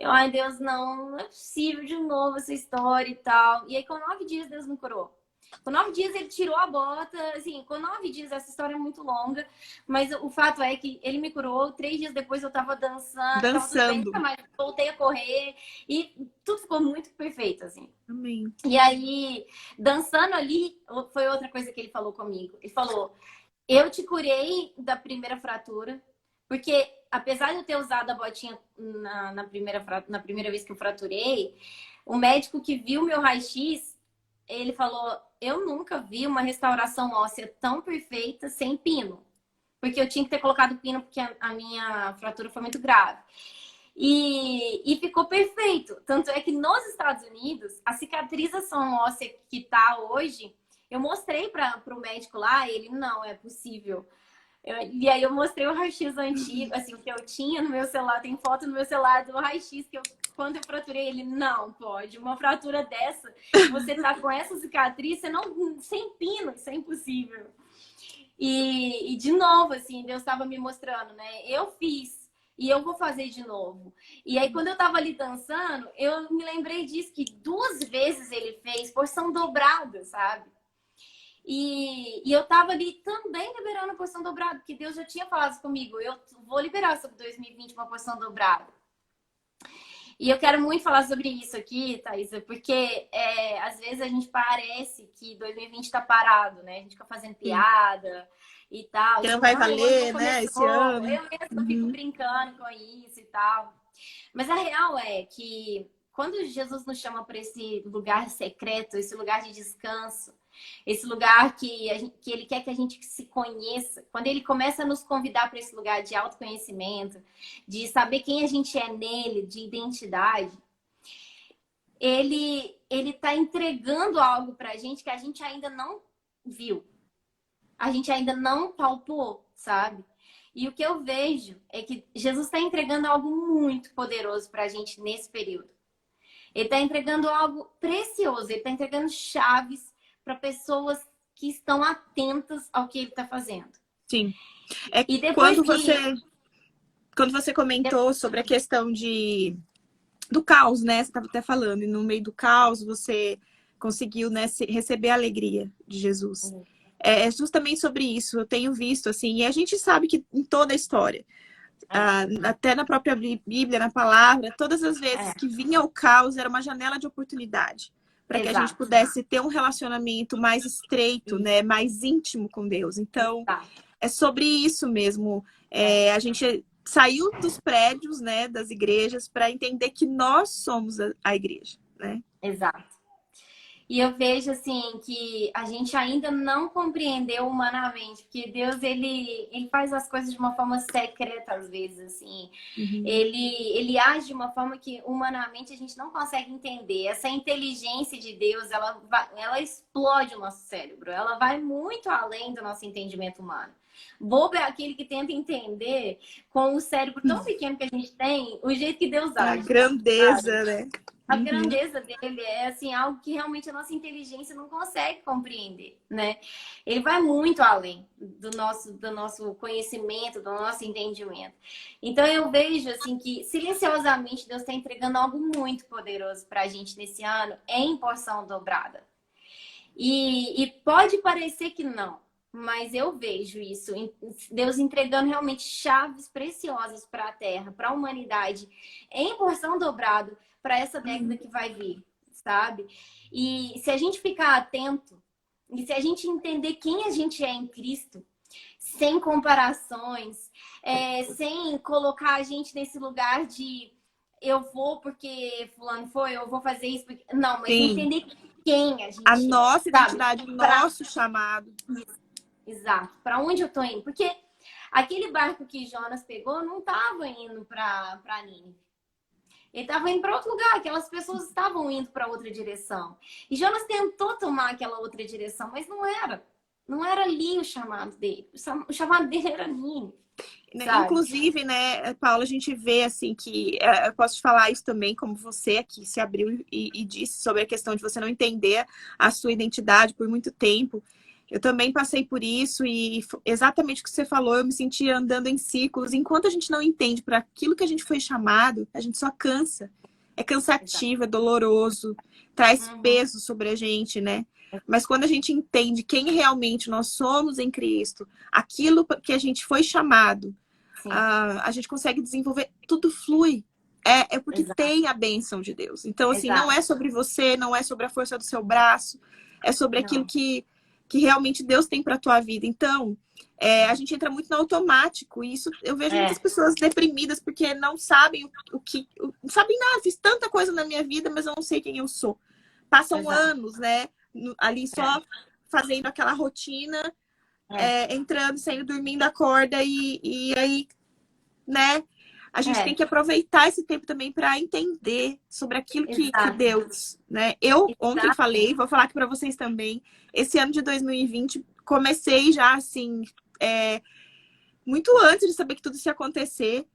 [SPEAKER 2] Ai, Deus, não é possível de novo essa história e tal. E aí com 9 dias Deus me curou. Com 9 dias ele tirou a bota, assim, com 9 dias, essa história é muito longa, mas o fato é que ele me curou, 3 dias depois eu tava dançando, tava tudo bem,
[SPEAKER 1] Dançando.
[SPEAKER 2] nunca mais voltei a correr e tudo ficou muito perfeito, assim.
[SPEAKER 1] Amém.
[SPEAKER 2] E aí, dançando ali, foi outra coisa que ele falou comigo. Ele falou, eu te curei da primeira fratura, porque apesar de eu ter usado a botinha na primeira vez que eu fraturei, o médico que viu meu raio-x, ele falou, eu nunca vi uma restauração óssea tão perfeita sem pino. Porque eu tinha que ter colocado pino porque a minha fratura foi muito grave. E ficou perfeito. Tanto é que nos Estados Unidos, a cicatrização óssea que tá hoje, eu mostrei para o médico lá, ele, não, é possível. E aí eu mostrei o raio-x antigo, assim, o que eu tinha no meu celular, tem foto no meu celular do raio-x que quando eu fraturei, ele, não pode, uma fratura dessa, você tá com essa cicatriz, você não, sem pino, isso é impossível. E de novo, assim, Deus estava me mostrando, né? Eu fiz e eu vou fazer de novo. E aí, quando eu tava ali dançando, eu me lembrei disso, que 2 vezes ele fez porção dobrada, sabe? E eu tava ali também liberando a porção dobrada, porque Deus já tinha falado comigo, eu vou liberar sobre 2020 uma porção dobrada. E eu quero muito falar sobre isso aqui, Thaisa, porque às vezes a gente parece que 2020 tá parado, né? A gente fica fazendo piada e tal.
[SPEAKER 1] Que não vai valer, né, esse ano.
[SPEAKER 2] Eu mesma fico brincando com isso e tal. Mas a real é que quando Jesus nos chama para esse lugar secreto, esse lugar de descanso, esse lugar que ele quer que a gente se conheça, quando ele começa a nos convidar para esse lugar de autoconhecimento, de saber quem a gente é nele, de identidade, ele tá entregando algo para a gente que a gente ainda não viu, a gente ainda não palpou, sabe? E o que eu vejo é que Jesus está entregando algo muito poderoso para a gente nesse período. Ele está entregando algo precioso, ele está entregando chaves para pessoas que estão atentas ao que ele está fazendo.
[SPEAKER 1] Sim.
[SPEAKER 2] E depois
[SPEAKER 1] quando você comentou sobre a questão do caos, né? Você estava até falando, e no meio do caos você conseguiu, né, receber a alegria de Jesus. É justamente sobre isso. Eu tenho visto, assim, e a gente sabe que em toda a história, até na própria Bíblia, na palavra, todas as vezes que vinha o caos, era uma janela de oportunidade para que a gente pudesse ter um relacionamento mais estreito, né, mais íntimo com Deus. Então, é sobre isso mesmo. A gente saiu dos prédios, né, das igrejas, para entender que nós somos a igreja, né?
[SPEAKER 2] Exato. E eu vejo, assim, que a gente ainda não compreendeu humanamente, porque Deus, ele faz as coisas de uma forma secreta, às vezes, assim. Ele age de uma forma que, humanamente, a gente não consegue entender. Essa inteligência de Deus, ela explode o nosso cérebro. Ela vai muito além do nosso entendimento humano. Bobo é aquele que tenta entender, com o cérebro tão pequeno que a gente tem, o jeito que Deus age.
[SPEAKER 1] A grandeza, né?
[SPEAKER 2] A grandeza dele é, assim, algo que realmente a nossa inteligência não consegue compreender, né? Ele vai muito além do nosso conhecimento, do nosso entendimento. Então, eu vejo, assim, que silenciosamente Deus está entregando algo muito poderoso para a gente nesse ano em porção dobrada. E pode parecer que não, mas eu vejo isso, Deus entregando realmente chaves preciosas para a Terra, para a humanidade, em porção dobrada, para essa década que vai vir, sabe? E se a gente ficar atento, e se a gente entender quem a gente é em Cristo, sem comparações, sem colocar a gente nesse lugar de eu vou porque fulano foi, eu vou fazer isso porque... Não, mas entender quem a gente
[SPEAKER 1] a nossa identidade,
[SPEAKER 2] sabe?
[SPEAKER 1] O nosso chamado.
[SPEAKER 2] Exato. Para onde eu tô indo? Porque aquele barco que Jonas pegou não estava indo para Nínive. Ele estava indo para outro lugar, aquelas pessoas estavam indo para outra direção. E Jonas tentou tomar aquela outra direção, mas não era. Não era ali o chamado dele. O chamado dele era Nínive.
[SPEAKER 1] Inclusive, né, Paula, a gente vê assim que eu posso te falar isso também, como você aqui se abriu e disse sobre a questão de você não entender a sua identidade por muito tempo. Eu também passei por isso e exatamente o que você falou, eu me sentia andando em círculos. Enquanto a gente não entende para aquilo que a gente foi chamado, a gente só cansa. É cansativo, é doloroso, traz peso sobre a gente, né? Mas quando a gente entende quem realmente nós somos em Cristo, aquilo que a gente foi chamado,
[SPEAKER 2] Sim,
[SPEAKER 1] a gente consegue desenvolver, tudo flui. É porque
[SPEAKER 2] exato,
[SPEAKER 1] tem a bênção de Deus. Então, assim, não
[SPEAKER 2] exato.
[SPEAKER 1] é sobre você, não é sobre a força do seu braço, é sobre aquilo
[SPEAKER 2] Não,
[SPEAKER 1] que realmente Deus tem para a tua vida. Então, a gente entra muito no automático. E isso eu vejo muitas
[SPEAKER 2] é,
[SPEAKER 1] pessoas deprimidas porque não sabem não sabem nada. Fiz tanta coisa na minha vida, mas eu não sei quem eu sou. Passam
[SPEAKER 2] exato.
[SPEAKER 1] anos, né? Ali
[SPEAKER 2] É,
[SPEAKER 1] só fazendo aquela rotina,
[SPEAKER 2] é,
[SPEAKER 1] entrando, saindo, dormindo, acorda e aí, né? A gente tem
[SPEAKER 2] é,
[SPEAKER 1] que aproveitar esse tempo também para entender sobre aquilo que
[SPEAKER 2] exato,
[SPEAKER 1] Deus, né? Eu ontem
[SPEAKER 2] exato.
[SPEAKER 1] falei, vou falar aqui para vocês também. Esse ano de 2020, comecei já assim, muito antes de saber que tudo isso ia acontecer.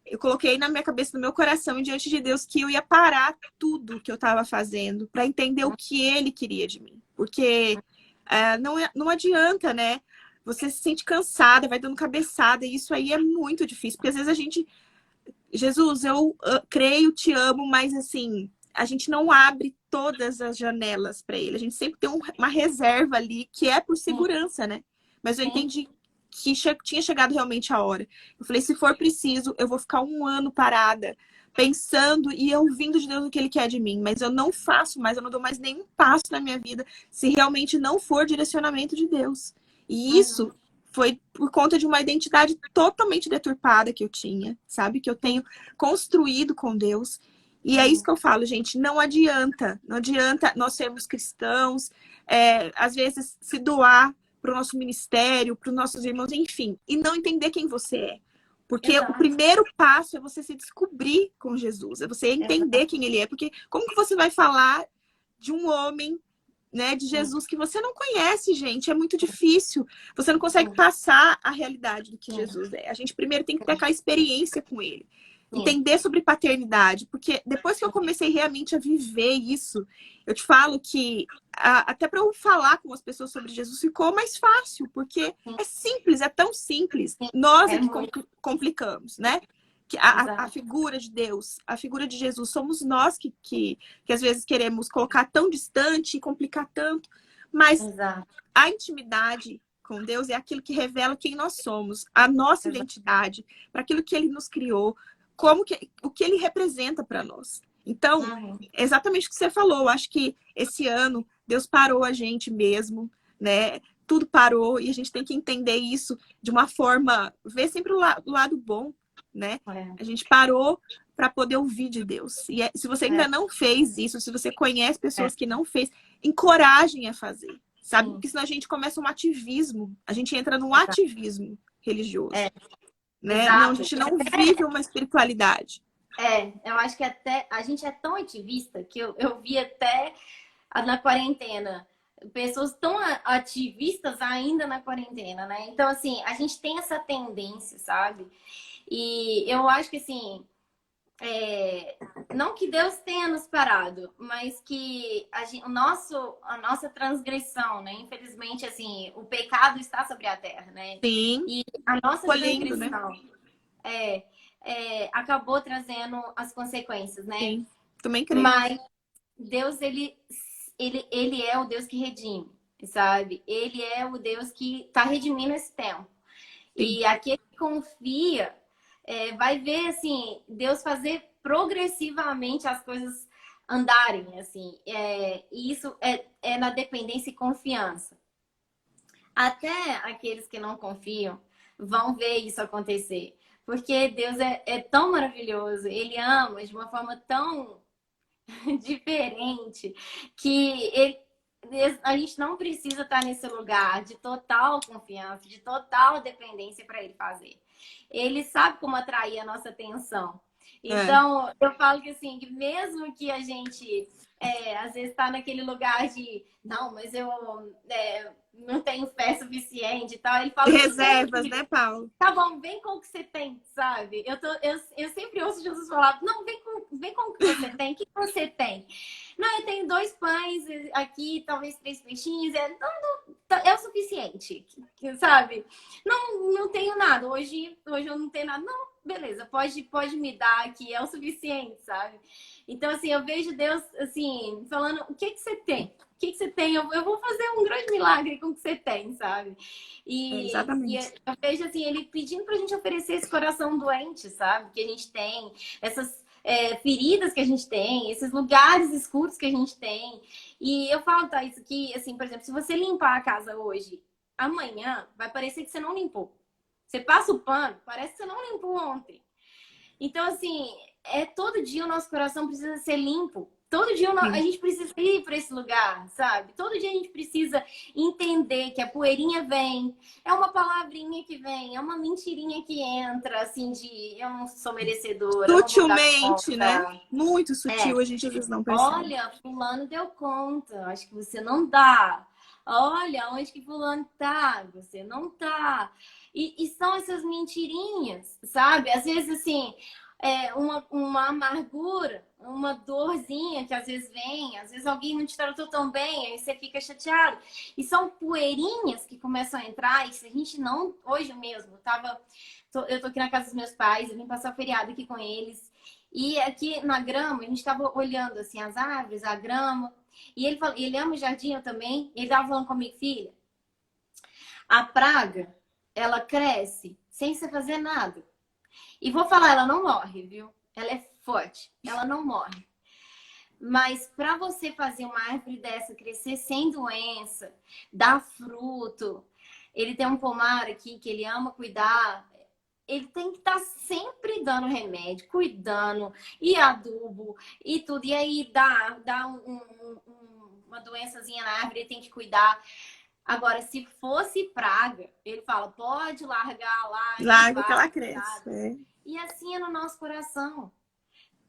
[SPEAKER 1] Eu coloquei na minha cabeça, no meu coração e diante de Deus que eu ia parar tudo que eu estava fazendo para entender o que Ele queria de mim. Porque não adianta, né? Você se sente cansada, vai dando cabeçada, e isso aí é muito difícil, porque às vezes a gente Jesus, eu creio, te amo, mas assim, a gente não abre todas as janelas para ele. A gente sempre tem uma reserva ali que é por
[SPEAKER 2] Sim,
[SPEAKER 1] segurança, né? Mas eu
[SPEAKER 2] sim.
[SPEAKER 1] entendi que tinha chegado realmente a hora. Eu falei, se for preciso, eu vou ficar um ano parada, pensando e ouvindo de Deus o que ele quer de mim. Mas eu não faço mais, eu não dou mais nenhum passo na minha vida se realmente não for direcionamento de Deus. E
[SPEAKER 2] Uhum,
[SPEAKER 1] isso foi por conta de uma identidade totalmente deturpada que eu tinha, sabe? Que eu
[SPEAKER 2] sim,
[SPEAKER 1] tenho construído com Deus. E é isso
[SPEAKER 2] uhum,
[SPEAKER 1] que eu falo, gente. Não adianta nós sermos cristãos, às vezes se doar para o nosso ministério, para os nossos irmãos, enfim, e não entender quem você é. Porque o
[SPEAKER 2] exato,
[SPEAKER 1] primeiro passo é você se descobrir com Jesus, é você entender
[SPEAKER 2] exato.
[SPEAKER 1] quem ele é. Porque como que você vai falar de um homem, né, de
[SPEAKER 2] Sim,
[SPEAKER 1] Jesus que você não conhece, gente? É muito difícil. Você não consegue
[SPEAKER 2] sim,
[SPEAKER 1] passar a realidade do que
[SPEAKER 2] sim,
[SPEAKER 1] Jesus é. A gente primeiro tem que ter aquela experiência com ele.
[SPEAKER 2] sim.
[SPEAKER 1] Entender sobre paternidade, porque depois que eu comecei realmente a viver isso, eu te falo que até para eu falar com as pessoas sobre Jesus ficou mais fácil, porque
[SPEAKER 2] Sim,
[SPEAKER 1] é simples, é tão simples.
[SPEAKER 2] sim.
[SPEAKER 1] Nós é
[SPEAKER 2] É
[SPEAKER 1] que
[SPEAKER 2] muito,
[SPEAKER 1] complicamos, né? Que a
[SPEAKER 2] exato,
[SPEAKER 1] figura de Deus, a figura de Jesus, somos nós que às vezes queremos colocar tão distante e complicar tanto, mas
[SPEAKER 2] exato,
[SPEAKER 1] a intimidade com Deus é aquilo que revela quem nós somos, a nossa
[SPEAKER 2] exato.
[SPEAKER 1] identidade, para aquilo que Ele nos criou, o que Ele representa para nós. Então,
[SPEAKER 2] Uhum,
[SPEAKER 1] é exatamente o que você falou. Eu acho que esse ano Deus parou a gente mesmo, né? Tudo parou e a gente tem que entender isso de uma forma, ver sempre o lado bom, né?
[SPEAKER 2] é,
[SPEAKER 1] A gente parou para poder ouvir de Deus. E se você
[SPEAKER 2] é,
[SPEAKER 1] ainda não fez isso, se você conhece
[SPEAKER 2] é,
[SPEAKER 1] pessoas que não fez, encorajem a fazer, sabe?
[SPEAKER 2] sim,
[SPEAKER 1] Porque senão a gente começa um ativismo, a gente entra num
[SPEAKER 2] exato,
[SPEAKER 1] ativismo religioso,
[SPEAKER 2] é,
[SPEAKER 1] né? Não, a
[SPEAKER 2] exato.
[SPEAKER 1] gente não vive uma espiritualidade.
[SPEAKER 2] Eu acho que até a gente é tão ativista que eu vi até na quarentena pessoas tão ativistas ainda na quarentena, né? Então, assim, a gente tem essa tendência, sabe? E eu acho que, assim, não que Deus tenha nos parado, mas que a nossa transgressão, né? Infelizmente, assim, o pecado está sobre a terra, né?
[SPEAKER 1] Sim,
[SPEAKER 2] E a nossa
[SPEAKER 1] colhendo, né?
[SPEAKER 2] transgressão é, acabou trazendo as consequências, né?
[SPEAKER 1] Sim, também creio.
[SPEAKER 2] Mas Deus, ele é o Deus que redime, sabe? Ele é o Deus que está redimindo esse tempo.
[SPEAKER 1] Sim,
[SPEAKER 2] E aquele que confia vai ver, assim, Deus fazer progressivamente as coisas andarem, assim. E isso é na dependência e confiança. Até aqueles que não confiam vão ver isso acontecer. Porque Deus é tão maravilhoso, Ele ama de uma forma tão diferente que a gente não precisa estar nesse lugar de total confiança, de total dependência para ele fazer. Ele sabe como atrair a nossa atenção.
[SPEAKER 1] é.
[SPEAKER 2] Então, eu falo que assim, que mesmo que a gente às vezes está naquele lugar de não, mas eu não tenho fé suficiente e tal, ele fala assim,
[SPEAKER 1] Reservas, né, Paulo?
[SPEAKER 2] tá bom, vem com o que você tem, sabe? Eu sempre ouço Jesus falar, não, vem com o que você tem. O que você tem? Não, eu tenho 2 pães aqui, talvez 3 peixinhos. Não, é o suficiente, sabe? Não tenho nada. Hoje eu não tenho nada. Não, beleza, pode me dar que é o suficiente, sabe? Então, assim, eu vejo Deus, assim, falando, o que que você tem? O que que você tem? Eu vou fazer um grande milagre com o que você tem, sabe? E
[SPEAKER 1] Exatamente.
[SPEAKER 2] eu vejo, assim, ele pedindo pra gente oferecer esse coração doente, sabe? Que a gente tem, essas feridas que a gente tem, esses lugares escuros que a gente tem. E eu falo, tá, isso aqui, assim, por exemplo, se você limpar a casa hoje, amanhã vai parecer que você não limpou. Você passa o pano, parece que você não limpou ontem. Então, assim, todo dia o nosso coração precisa ser limpo. Todo dia a
[SPEAKER 1] Sim.
[SPEAKER 2] gente precisa ir para esse lugar, sabe? Todo dia a gente precisa entender que a poeirinha vem, é uma palavrinha que vem, é uma mentirinha que entra, assim, de eu não sou merecedora, eu não vou dar
[SPEAKER 1] Sutilmente, né?
[SPEAKER 2] conta.
[SPEAKER 1] Muito
[SPEAKER 2] É,
[SPEAKER 1] sutil, a gente às vezes não percebe.
[SPEAKER 2] olha, fulano deu conta, acho que você não dá. Olha, onde que fulano tá? Você não tá. E são essas mentirinhas, sabe? Às vezes, assim, uma amargura, uma dorzinha que às vezes vem, às vezes alguém não te tratou tão bem, aí você fica chateado. E são poeirinhas que começam a entrar, e se a gente não, hoje mesmo, eu tô aqui na casa dos meus pais, eu vim passar o feriado aqui com eles, e aqui na grama, a gente tava olhando assim as árvores, a grama, e ele ama o jardim eu também, ele tava falando comigo, filha, a praga, ela cresce sem você fazer nada. E vou falar, ela não morre, viu? Ela é forte, ela não morre. Mas para você fazer uma árvore dessa crescer sem doença, dar fruto, ele tem um pomar aqui que ele ama cuidar. Ele tem que estar sempre dando remédio, cuidando, e adubo, e tudo. E aí dá uma doençazinha na árvore, ele tem que cuidar. Agora, se fosse praga, ele fala, pode largar lá em
[SPEAKER 1] Larga que ela
[SPEAKER 2] vaso,
[SPEAKER 1] cresce. É,
[SPEAKER 2] e assim é no nosso coração.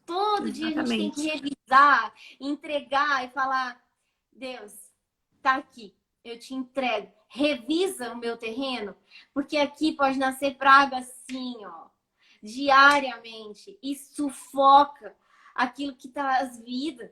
[SPEAKER 2] Todo dia a gente tem que
[SPEAKER 1] exatamente.
[SPEAKER 2] revisar, entregar e falar: Deus, tá aqui, eu te entrego. Revisa o meu terreno, porque aqui pode nascer praga assim, ó, diariamente, e sufoca aquilo que traz vida,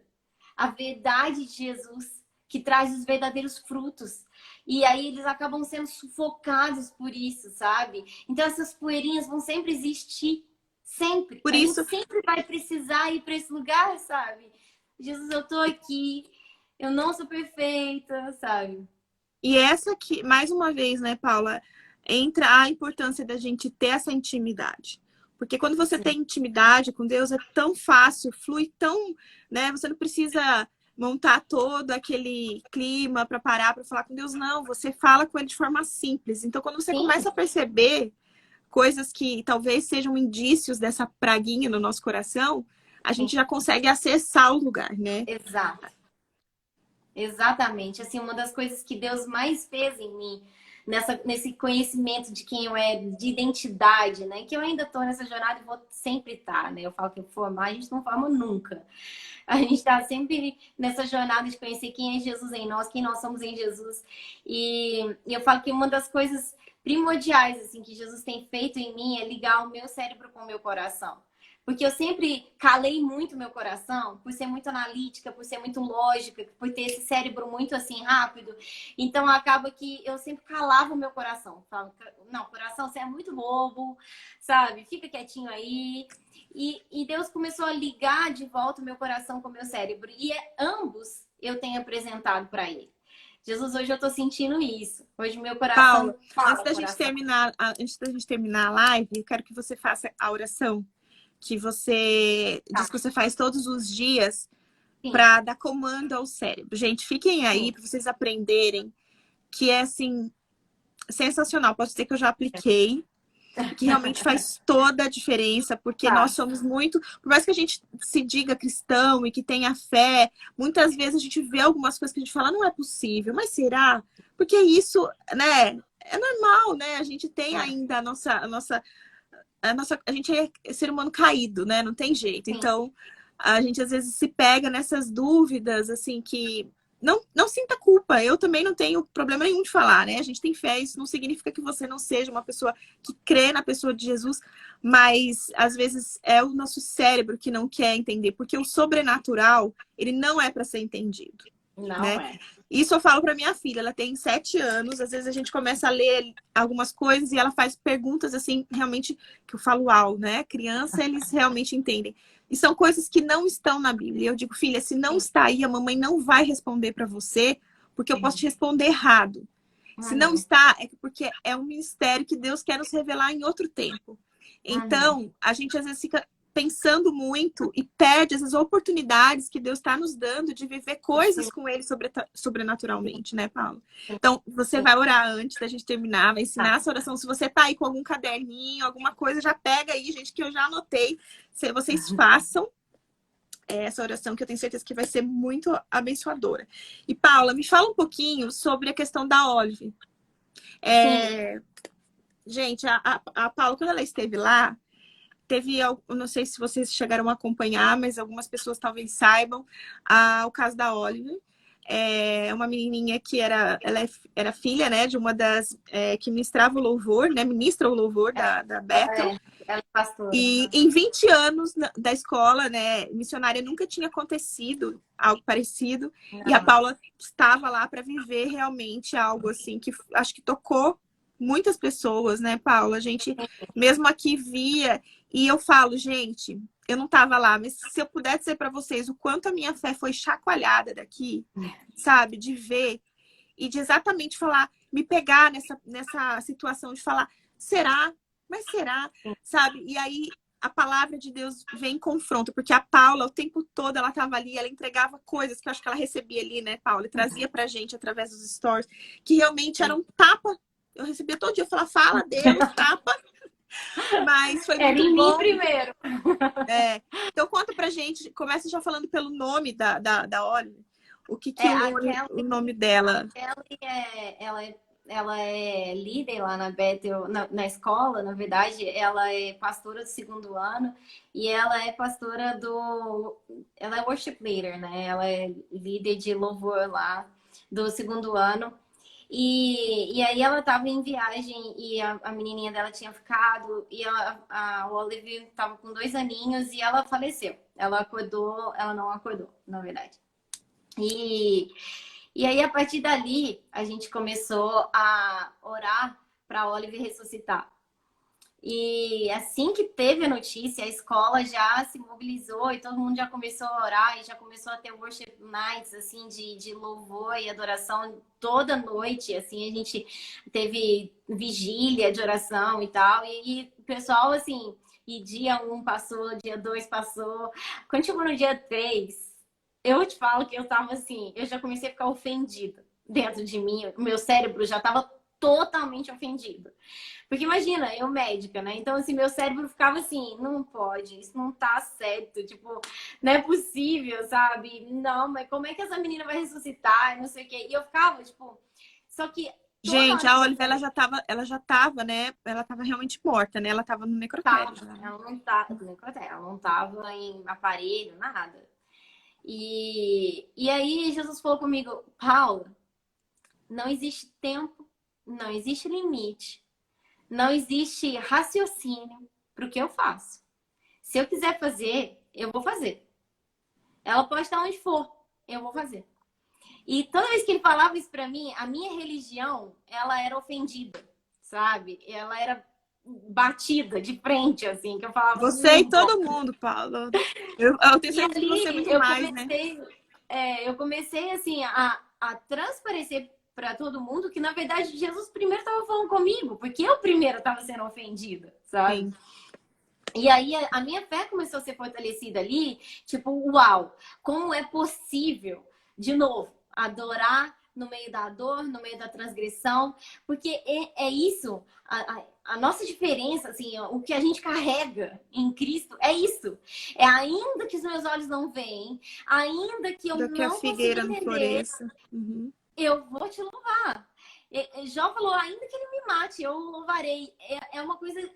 [SPEAKER 2] a verdade de Jesus, que traz os verdadeiros frutos. E aí eles acabam sendo sufocados por isso, sabe? Então essas poeirinhas vão sempre existir. Sempre.
[SPEAKER 1] Por
[SPEAKER 2] A gente
[SPEAKER 1] isso,
[SPEAKER 2] sempre vai precisar ir para esse lugar, sabe? Jesus, eu tô aqui. Eu não sou perfeita, sabe?
[SPEAKER 1] e essa aqui, mais uma vez, né, Paula, entra a importância da gente ter essa intimidade. Porque quando você
[SPEAKER 2] Sim.
[SPEAKER 1] tem intimidade com Deus, é tão fácil, flui tão, né? Você não precisa montar todo aquele clima para parar para falar com Deus, não. Você fala com ele de forma simples. Então, quando você
[SPEAKER 2] Sim,
[SPEAKER 1] começa a perceber coisas que talvez sejam indícios dessa praguinha no nosso coração, a gente
[SPEAKER 2] sim.
[SPEAKER 1] já consegue acessar o lugar, né?
[SPEAKER 2] Exato. Exatamente. Assim, uma das coisas que Deus mais fez em mim, nesse conhecimento de quem eu é, de identidade, né? Que eu ainda tô nessa jornada e vou sempre estar, né? Eu falo que formar, a gente não forma nunca. A gente está sempre nessa jornada de conhecer quem é Jesus em nós, quem nós somos em Jesus. E eu falo que uma das coisas primordiais assim que Jesus tem feito em mim é ligar o meu cérebro com o meu coração. Porque eu sempre calei muito meu coração, por ser muito analítica, por ser muito lógica, por ter esse cérebro muito assim rápido. Então acaba que eu sempre calava o meu coração. Falo, não, coração, você é muito bobo, sabe? Fica quietinho aí. E Deus começou a ligar de volta o meu coração com o meu cérebro. E ambos eu tenho apresentado para Ele. Jesus, hoje eu tô sentindo isso. Hoje meu coração
[SPEAKER 1] Paula,
[SPEAKER 2] fala, coração.
[SPEAKER 1] antes da gente terminar a live, eu quero que você faça a oração que você
[SPEAKER 2] Tá,
[SPEAKER 1] diz que você faz todos os dias
[SPEAKER 2] sim,
[SPEAKER 1] para dar comando ao cérebro. Gente, fiquem aí
[SPEAKER 2] sim.
[SPEAKER 1] para vocês aprenderem que é assim sensacional. Posso dizer que eu já apliquei, que realmente faz toda a diferença, porque nós
[SPEAKER 2] Faz.
[SPEAKER 1] somos muito, por mais que a gente se diga cristão e que tenha fé, muitas vezes a gente vê algumas coisas que a gente fala, não é possível, mas será? Porque isso, né, é normal, né? A gente tem
[SPEAKER 2] É,
[SPEAKER 1] ainda a gente é ser humano caído, né? Não tem jeito.
[SPEAKER 2] sim.
[SPEAKER 1] Então, a gente às vezes se pega nessas dúvidas, assim, que não sinta culpa. Eu também não tenho problema nenhum de falar, né? A gente tem fé, isso não significa que você não seja uma pessoa que crê na pessoa de Jesus, mas às vezes é o nosso cérebro que não quer entender, porque o sobrenatural, ele não é para ser entendido,
[SPEAKER 2] Não
[SPEAKER 1] né?
[SPEAKER 2] é.
[SPEAKER 1] Isso eu falo para minha filha, ela tem 7 anos, às vezes a gente começa a ler algumas coisas e ela faz perguntas assim, realmente, que eu falo, uau, né? Criança, eles realmente entendem. E são coisas que não estão na Bíblia. E eu digo, filha, se não
[SPEAKER 2] Sim.
[SPEAKER 1] está aí, a mamãe não vai responder para você, porque eu posso te responder errado. Se não
[SPEAKER 2] Uhum.
[SPEAKER 1] está, é porque é um mistério que Deus quer nos revelar em outro tempo.
[SPEAKER 2] Uhum.
[SPEAKER 1] Então, a gente às vezes fica pensando muito e perde essas oportunidades que Deus está nos dando de viver coisas
[SPEAKER 2] Sim,
[SPEAKER 1] com Ele sobrenaturalmente, né, Paulo?
[SPEAKER 2] sim,
[SPEAKER 1] Então, você
[SPEAKER 2] sim.
[SPEAKER 1] vai orar antes da gente terminar, vai
[SPEAKER 2] Tá.
[SPEAKER 1] ensinar essa oração. Se você tá aí com algum caderninho, alguma coisa, já pega aí, gente, que eu já anotei. Se vocês façam essa oração, que eu tenho certeza que vai ser muito abençoadora. E, Paula, me fala um pouquinho sobre a questão da Olive.
[SPEAKER 2] Sim.
[SPEAKER 1] Gente, a Paula, quando ela esteve lá, teve, eu não sei se vocês chegaram a acompanhar, mas algumas pessoas talvez saibam, o caso da Olive. É uma menininha que era filha, né, de uma das que ministrava o louvor, né, ministra o louvor da Bethel.
[SPEAKER 2] Ela é pastora.
[SPEAKER 1] E em 20 anos da escola, né, missionária, nunca tinha acontecido algo parecido. E a
[SPEAKER 2] Não.
[SPEAKER 1] Paula estava lá para viver realmente algo assim que acho que tocou muitas pessoas, né, Paula? A gente mesmo aqui via. E eu falo, gente, eu não estava lá, mas se eu puder dizer para vocês o quanto a minha fé foi chacoalhada daqui, sabe, de ver e de exatamente falar, me pegar nessa situação de falar, será? Mas será? Sabe? E aí a palavra de Deus vem em confronto, porque a Paula, o tempo todo, ela estava ali, ela entregava coisas que eu acho que ela recebia ali, né, Paula? E trazia pra gente através dos stories, que realmente eram tapa. Eu recebia todo dia, eu falava, fala, Deus, tapa. Mas foi
[SPEAKER 2] Era
[SPEAKER 1] muito
[SPEAKER 2] em mim
[SPEAKER 1] bom.
[SPEAKER 2] primeiro.
[SPEAKER 1] Então conta pra gente, começa já falando pelo nome da Olive. O que que
[SPEAKER 2] A
[SPEAKER 1] o nome dela?
[SPEAKER 2] Kelly ela é líder lá na Bethel, na escola, na verdade. Ela é pastora do 2º ano e ela é pastora ela é worship leader, né? Ela é líder de louvor lá do 2º ano. E aí ela estava em viagem e a menininha dela tinha ficado e a Olive estava com 2 aninhos e ela faleceu. Ela não acordou, na verdade. E, e aí, a partir dali, a gente começou a orar para a Olive ressuscitar. E assim que teve a notícia, a escola já se mobilizou e todo mundo já começou a orar e já começou a ter worship nights, assim, de louvor e adoração toda noite, assim, a gente teve vigília de oração e tal, e o pessoal, assim, e dia 1 passou, dia 2 passou, quando chegou no dia 3, eu te falo que eu tava assim, eu já comecei a ficar ofendida dentro de mim, o meu cérebro já tava totalmente ofendido. Porque imagina, eu médica, né? Então, assim, meu cérebro ficava assim, não pode, isso não tá certo, tipo, não é possível, sabe? Não, mas como é que essa menina vai ressuscitar? Não sei o quê. E eu ficava, tipo, só que toda
[SPEAKER 1] Gente,
[SPEAKER 2] hora
[SPEAKER 1] a
[SPEAKER 2] que eu
[SPEAKER 1] Olive, ela já tava, né? Ela tava realmente morta, né? Ela tava no necrotério
[SPEAKER 2] tava,
[SPEAKER 1] já.
[SPEAKER 2] ela não tava em aparelho, nada. E aí Jesus falou comigo, Paula, não existe tempo, não existe limite, não existe raciocínio para o que eu faço. Se eu quiser fazer, eu vou fazer. Ela pode estar onde for, eu vou fazer. E toda vez que ele falava isso para mim, a minha religião, ela era ofendida, sabe? Ela era batida de frente, assim, que eu falava,
[SPEAKER 1] Você e
[SPEAKER 2] não pode.
[SPEAKER 1] todo mundo, Paulo. Eu tenho
[SPEAKER 2] E
[SPEAKER 1] certeza que você é
[SPEAKER 2] ali
[SPEAKER 1] muito mais, né?
[SPEAKER 2] eu comecei assim a transparecer para todo mundo que na verdade Jesus primeiro estava falando comigo, porque eu primeiro estava sendo ofendida, sabe?
[SPEAKER 1] Sim.
[SPEAKER 2] E aí a minha fé começou a ser fortalecida ali, tipo, uau, como é possível, de novo, adorar no meio da dor, no meio da transgressão, porque é isso, a nossa diferença, assim, o que a gente carrega em Cristo é isso. É ainda que os meus olhos não veem, ainda que eu
[SPEAKER 1] Do que a
[SPEAKER 2] não consiga
[SPEAKER 1] figueira não
[SPEAKER 2] entender,
[SPEAKER 1] floresça. Uhum.
[SPEAKER 2] eu vou te louvar. Jó falou, ainda que ele me mate, eu o louvarei. É uma coisa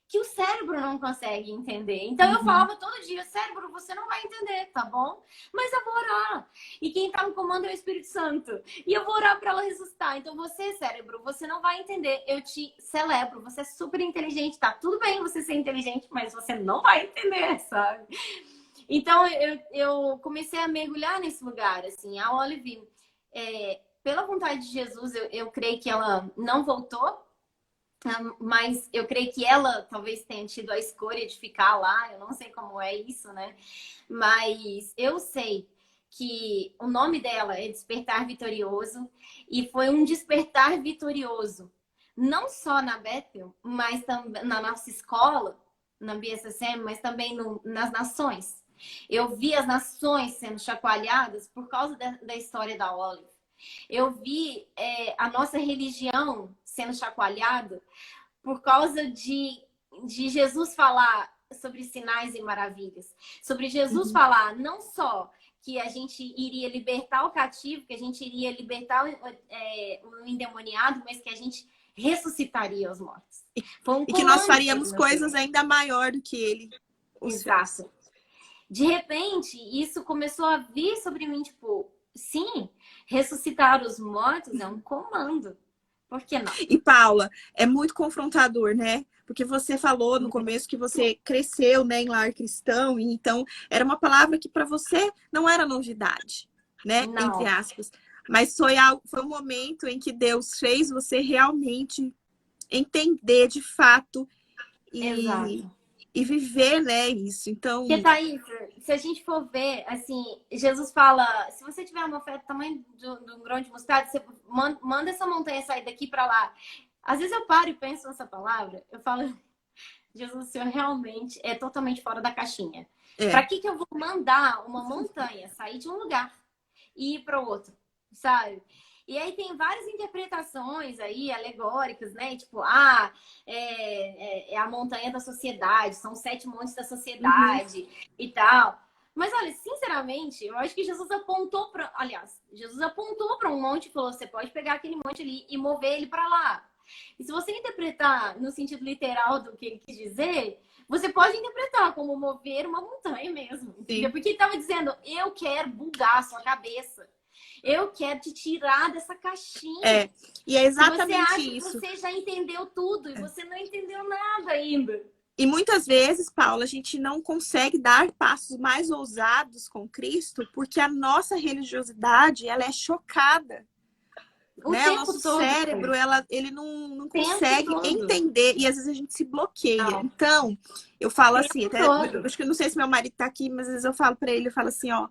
[SPEAKER 2] que o cérebro não consegue entender. Então eu
[SPEAKER 1] Uhum.
[SPEAKER 2] falava todo dia, cérebro, você não vai entender, tá bom? Mas eu vou orar. E quem tá no comando é o Espírito Santo. E eu vou orar para ela ressuscitar. Então você, cérebro, você não vai entender. Eu te celebro. Você é super inteligente, tá? Tudo bem você ser inteligente, mas você não vai entender, sabe? Então eu comecei a mergulhar nesse lugar, assim. A Olive, pela vontade de Jesus, eu creio que ela não voltou. Mas eu creio que ela talvez tenha tido a escolha de ficar lá. Eu não sei como é isso, né? Mas eu sei que o nome dela é Despertar Vitorioso. E foi um despertar vitorioso. Não só na Bethel, mas também na nossa escola, na BSSM, mas também nas nações. Eu vi as nações sendo chacoalhadas por causa da história da Olive. Eu vi a nossa religião sendo chacoalhada por causa de Jesus falar sobre sinais e maravilhas. Sobre Jesus falar não só que a gente iria libertar o cativo, que a gente iria libertar o endemoniado, mas que a gente ressuscitaria os mortos.
[SPEAKER 1] E que nós faríamos coisas ainda maior do que ele.
[SPEAKER 2] Exato. De repente, isso começou a vir sobre mim, tipo, sim, ressuscitar os mortos é um comando. Por que não?
[SPEAKER 1] E Paula, é muito confrontador, né? Porque você falou no começo que você cresceu, né, em lar cristão, e então era uma palavra que para você não era novidade, né?
[SPEAKER 2] Não.
[SPEAKER 1] Entre aspas. Mas foi um momento em que Deus fez você realmente entender de fato e viver, né, isso. Então,
[SPEAKER 2] porque Thaís, se a gente for ver, assim, Jesus fala, se você tiver uma fé do tamanho de um grão de mostarda, você manda essa montanha sair daqui para lá. Às vezes eu paro e penso nessa palavra, eu falo, Jesus, o Senhor realmente é totalmente fora da caixinha. Para que eu vou mandar uma montanha sair de um lugar e ir para o outro, sabe? E aí tem várias interpretações aí, alegóricas, né? Tipo, é a montanha da sociedade, são os 7 montes da sociedade e tal. Mas olha, sinceramente, eu acho que Jesus apontou para um monte e falou, você pode pegar aquele monte ali e mover ele para lá. E se você interpretar no sentido literal do que ele quis dizer, você pode interpretar como mover uma montanha mesmo. Entendeu? Porque ele estava dizendo, eu quero bugar a sua cabeça. Eu quero te tirar dessa caixinha.
[SPEAKER 1] E é exatamente
[SPEAKER 2] você acha
[SPEAKER 1] isso.
[SPEAKER 2] Que você já entendeu tudo e você não entendeu nada ainda.
[SPEAKER 1] E muitas vezes, Paula, a gente não consegue dar passos mais ousados com Cristo porque a nossa religiosidade, ela é chocada. O nosso cérebro, ele não consegue entender e às vezes a gente se bloqueia. Não. Então, eu falo assim, acho que eu não sei se meu marido tá aqui, mas às vezes eu falo para ele, eu falo assim, ó,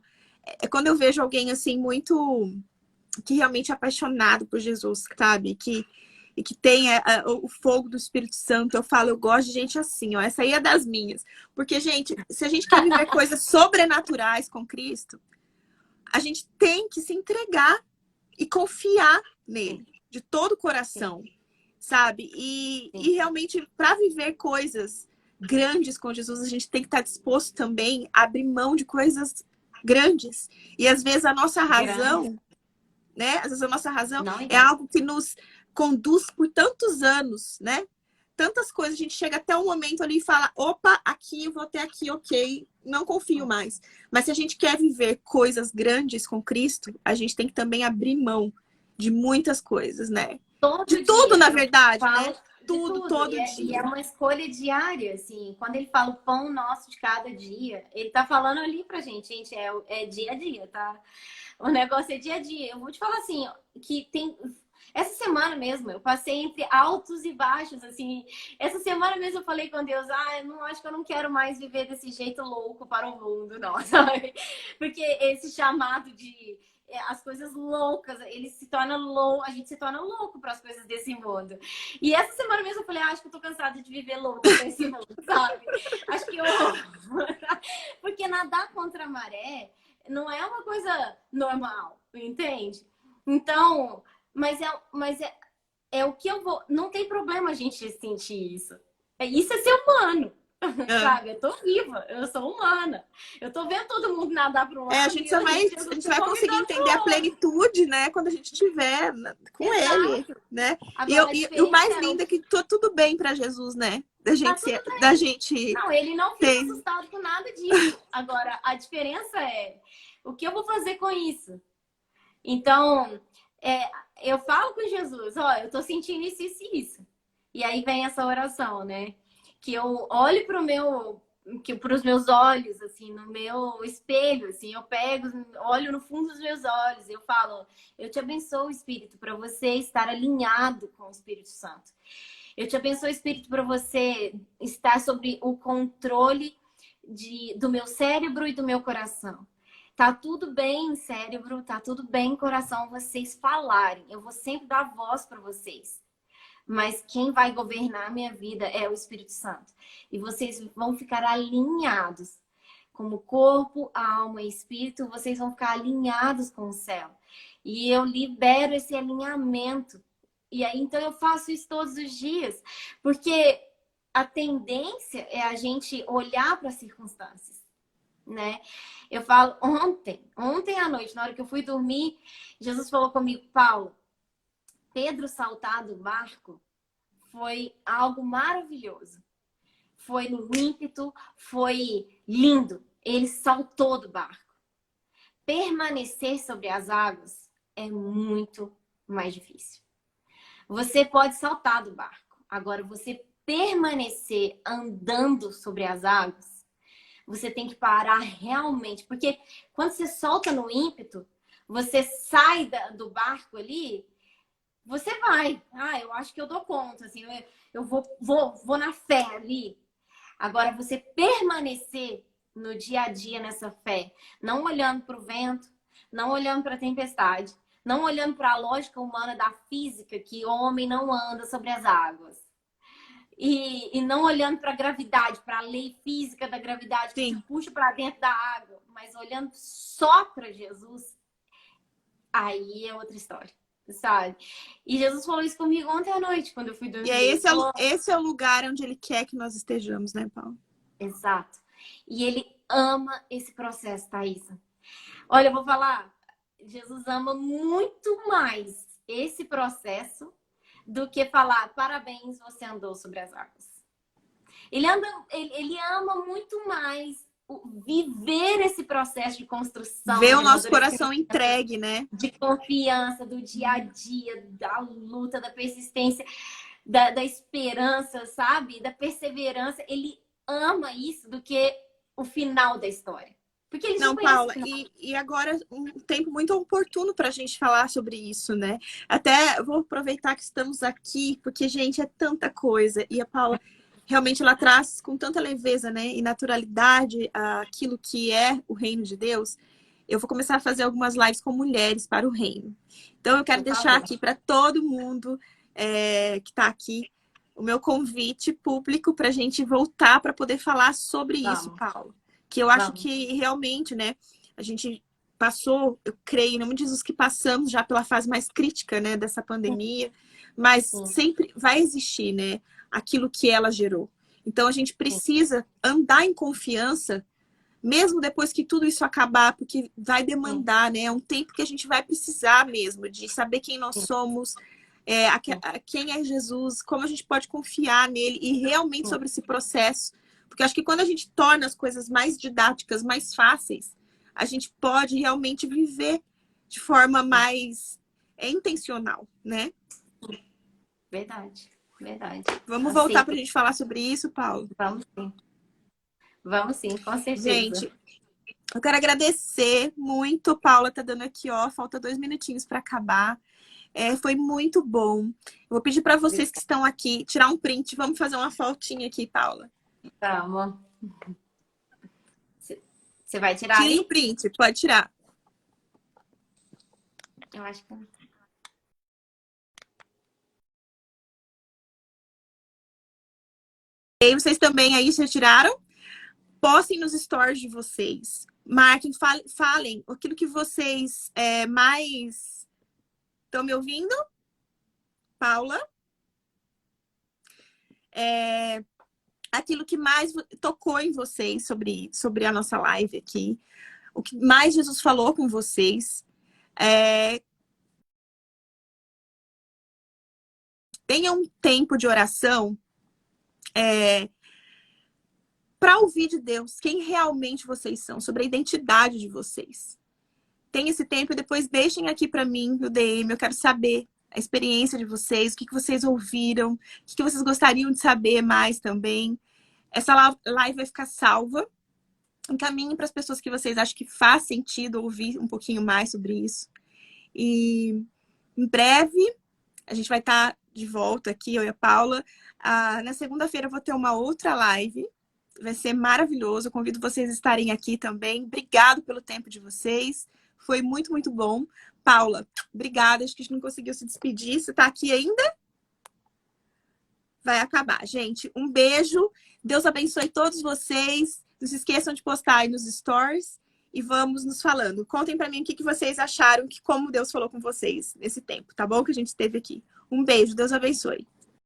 [SPEAKER 1] quando eu vejo alguém assim muito que realmente é apaixonado por Jesus, sabe? E que tem o fogo do Espírito Santo, eu falo, eu gosto de gente assim, ó, essa aí é das minhas. Porque, gente, se a gente quer viver coisas sobrenaturais com Cristo, a gente tem que se entregar e confiar nele, de todo o coração, sabe? E realmente, para viver coisas grandes com Jesus, a gente tem que estar disposto também a abrir mão de coisas grandes. E às vezes a nossa razão, né? Às vezes a nossa razão é algo que nos conduz por tantos anos, né? Tantas coisas, a gente chega até um momento ali e fala, opa, aqui eu vou até aqui, ok, não confio mais. Mas se a gente quer viver coisas grandes com Cristo, a gente tem que também abrir mão de muitas coisas, né? De tudo, na verdade, né? Tudo, todo dia.
[SPEAKER 2] E é uma escolha diária, assim. Quando ele fala o pão nosso de cada dia, ele tá falando ali pra gente, é dia a dia, tá? O negócio é dia a dia. Eu vou te falar assim, que tem... Essa semana mesmo, eu passei entre altos e baixos, assim. Essa semana mesmo eu falei com Deus, eu não acho que eu não quero mais viver desse jeito louco para o mundo, não, sabe? Porque esse chamado de as coisas loucas, ele se torna louco, a gente se torna louco para as coisas desse mundo. E essa semana mesmo eu falei, acho que eu tô cansada de viver louco nesse mundo, sabe? Acho que eu... Porque nadar contra a maré não é uma coisa normal, entende? Então... Mas é o que eu vou... Não tem problema a gente sentir isso. Isso é ser humano, sabe? Eu tô viva, eu sou humana. Eu tô vendo todo mundo nadar para um lado.
[SPEAKER 1] A gente vai conseguir entender a plenitude, né? Quando a gente estiver com ele, né? Agora, e o mais lindo é que tudo bem para Jesus, né? Da gente...
[SPEAKER 2] Não, ele não fica assustado com nada disso. Agora, a diferença é o que eu vou fazer com isso. Então... eu falo com Jesus, eu tô sentindo isso, isso e isso. E aí vem essa oração, né? Que eu olho pro meu para os meus olhos, assim, no meu espelho, assim, eu pego, olho no fundo dos meus olhos, eu falo, eu te abençoo, Espírito, para você estar alinhado com o Espírito Santo. Eu te abençoo, Espírito, para você estar sobre o controle do meu cérebro e do meu coração. Tá tudo bem, cérebro, tá tudo bem, coração, vocês falarem. Eu vou sempre dar voz para vocês. Mas quem vai governar a minha vida é o Espírito Santo. E vocês vão ficar alinhados. Como corpo, alma e espírito, vocês vão ficar alinhados com o céu. E eu libero esse alinhamento. E aí, então, eu faço isso todos os dias. Porque a tendência é a gente olhar para as circunstâncias, né? Eu falo, ontem à noite, na hora que eu fui dormir, Jesus falou comigo, Paulo, Pedro saltar do barco foi algo maravilhoso. Foi no ímpeto, foi lindo. Ele saltou do barco. Permanecer sobre as águas é muito mais difícil. Você pode saltar do barco. Agora, você permanecer andando sobre as águas, você tem que parar realmente. Porque quando você solta no ímpeto, você sai do barco ali, você vai. Ah, eu acho que eu dou conta. Assim, eu vou na fé ali. Agora, você permanecer no dia a dia nessa fé, não olhando para o vento, não olhando para a tempestade, não olhando para a lógica humana da física, que o homem não anda sobre as águas. E não olhando para a gravidade, para a lei física da gravidade que te puxa para dentro da água, mas olhando só para Jesus, aí é outra história, sabe? E Jesus falou isso comigo ontem à noite, quando eu fui dormir.
[SPEAKER 1] E aí esse é o lugar onde ele quer que nós estejamos, né, Paulo?
[SPEAKER 2] Exato. E ele ama esse processo, Thaisa. Olha, eu vou falar, Jesus ama muito mais esse processo do que falar, parabéns, você andou sobre as águas. Ele ama muito mais viver esse processo de construção.
[SPEAKER 1] Ver o nosso coração entregue, né?
[SPEAKER 2] De confiança, do dia a dia, da luta, da persistência, da esperança, sabe? Da perseverança. Ele ama isso do que o final da história. Porque eles
[SPEAKER 1] não, Paula, e agora um tempo muito oportuno para a gente falar sobre isso, né? Até vou aproveitar que estamos aqui, porque, gente, é tanta coisa. E a Paula, realmente, ela traz com tanta leveza, né? E naturalidade aquilo que é o reino de Deus. Eu vou começar a fazer algumas lives com mulheres para o reino. Então, eu quero deixar aqui para todo mundo que está aqui o meu convite público para a gente voltar para poder falar sobre isso, Paula. Que eu acho que realmente, né, a gente passou, eu creio, em nome de Jesus, que passamos já pela fase mais crítica, né, dessa pandemia, mas sempre vai existir, né, aquilo que ela gerou. Então a gente precisa andar em confiança, mesmo depois que tudo isso acabar, porque vai demandar, né, é um tempo que a gente vai precisar mesmo de saber quem nós somos, quem é Jesus, como a gente pode confiar nele e realmente sobre esse processo. Porque acho que quando a gente torna as coisas mais didáticas, mais fáceis, a gente pode realmente viver de forma mais intencional, né?
[SPEAKER 2] Verdade, verdade.
[SPEAKER 1] Vamos voltar para a gente falar sobre isso, Paulo?
[SPEAKER 2] Vamos sim. Vamos sim, com certeza.
[SPEAKER 1] Gente, eu quero agradecer muito. Paula tá dando aqui, ó, falta 2 minutinhos para acabar. Foi muito bom. Eu vou pedir para vocês que estão aqui tirar um print. Vamos fazer uma fotinha aqui, Paula.
[SPEAKER 2] Tá, amor. Você vai tirar aí?
[SPEAKER 1] Tira o print, pode tirar.
[SPEAKER 2] Eu acho que...
[SPEAKER 1] E aí, vocês também aí já tiraram? Postem nos stories de vocês. Marquem, falem aquilo que vocês mais... Estão me ouvindo? Paula? Aquilo que mais tocou em vocês sobre a nossa live aqui. O que mais Jesus falou com vocês. Tenha um tempo de oração para ouvir de Deus quem realmente vocês são, sobre a identidade de vocês. Tenha esse tempo e depois deixem aqui para mim no DM. Eu quero saber a experiência de vocês, o que vocês ouviram, o que vocês gostariam de saber mais também. Essa live vai ficar salva. Encaminhem para as pessoas que vocês acham que faz sentido ouvir um pouquinho mais sobre isso. E em breve a gente vai estar de volta aqui, eu e a Paula. Na segunda-feira eu vou ter uma outra live. Vai ser maravilhoso. Eu convido vocês a estarem aqui também. Obrigado pelo tempo de vocês. Foi muito, muito bom. Paula, obrigada. Acho que a gente não conseguiu se despedir. Você está aqui ainda? Vai acabar. Gente, um beijo. Deus abençoe todos vocês. Não se esqueçam de postar aí nos stories. E vamos nos falando. Contem para mim o que vocês acharam, como Deus falou com vocês nesse tempo, tá bom? Que a gente esteve aqui. Um beijo. Deus abençoe.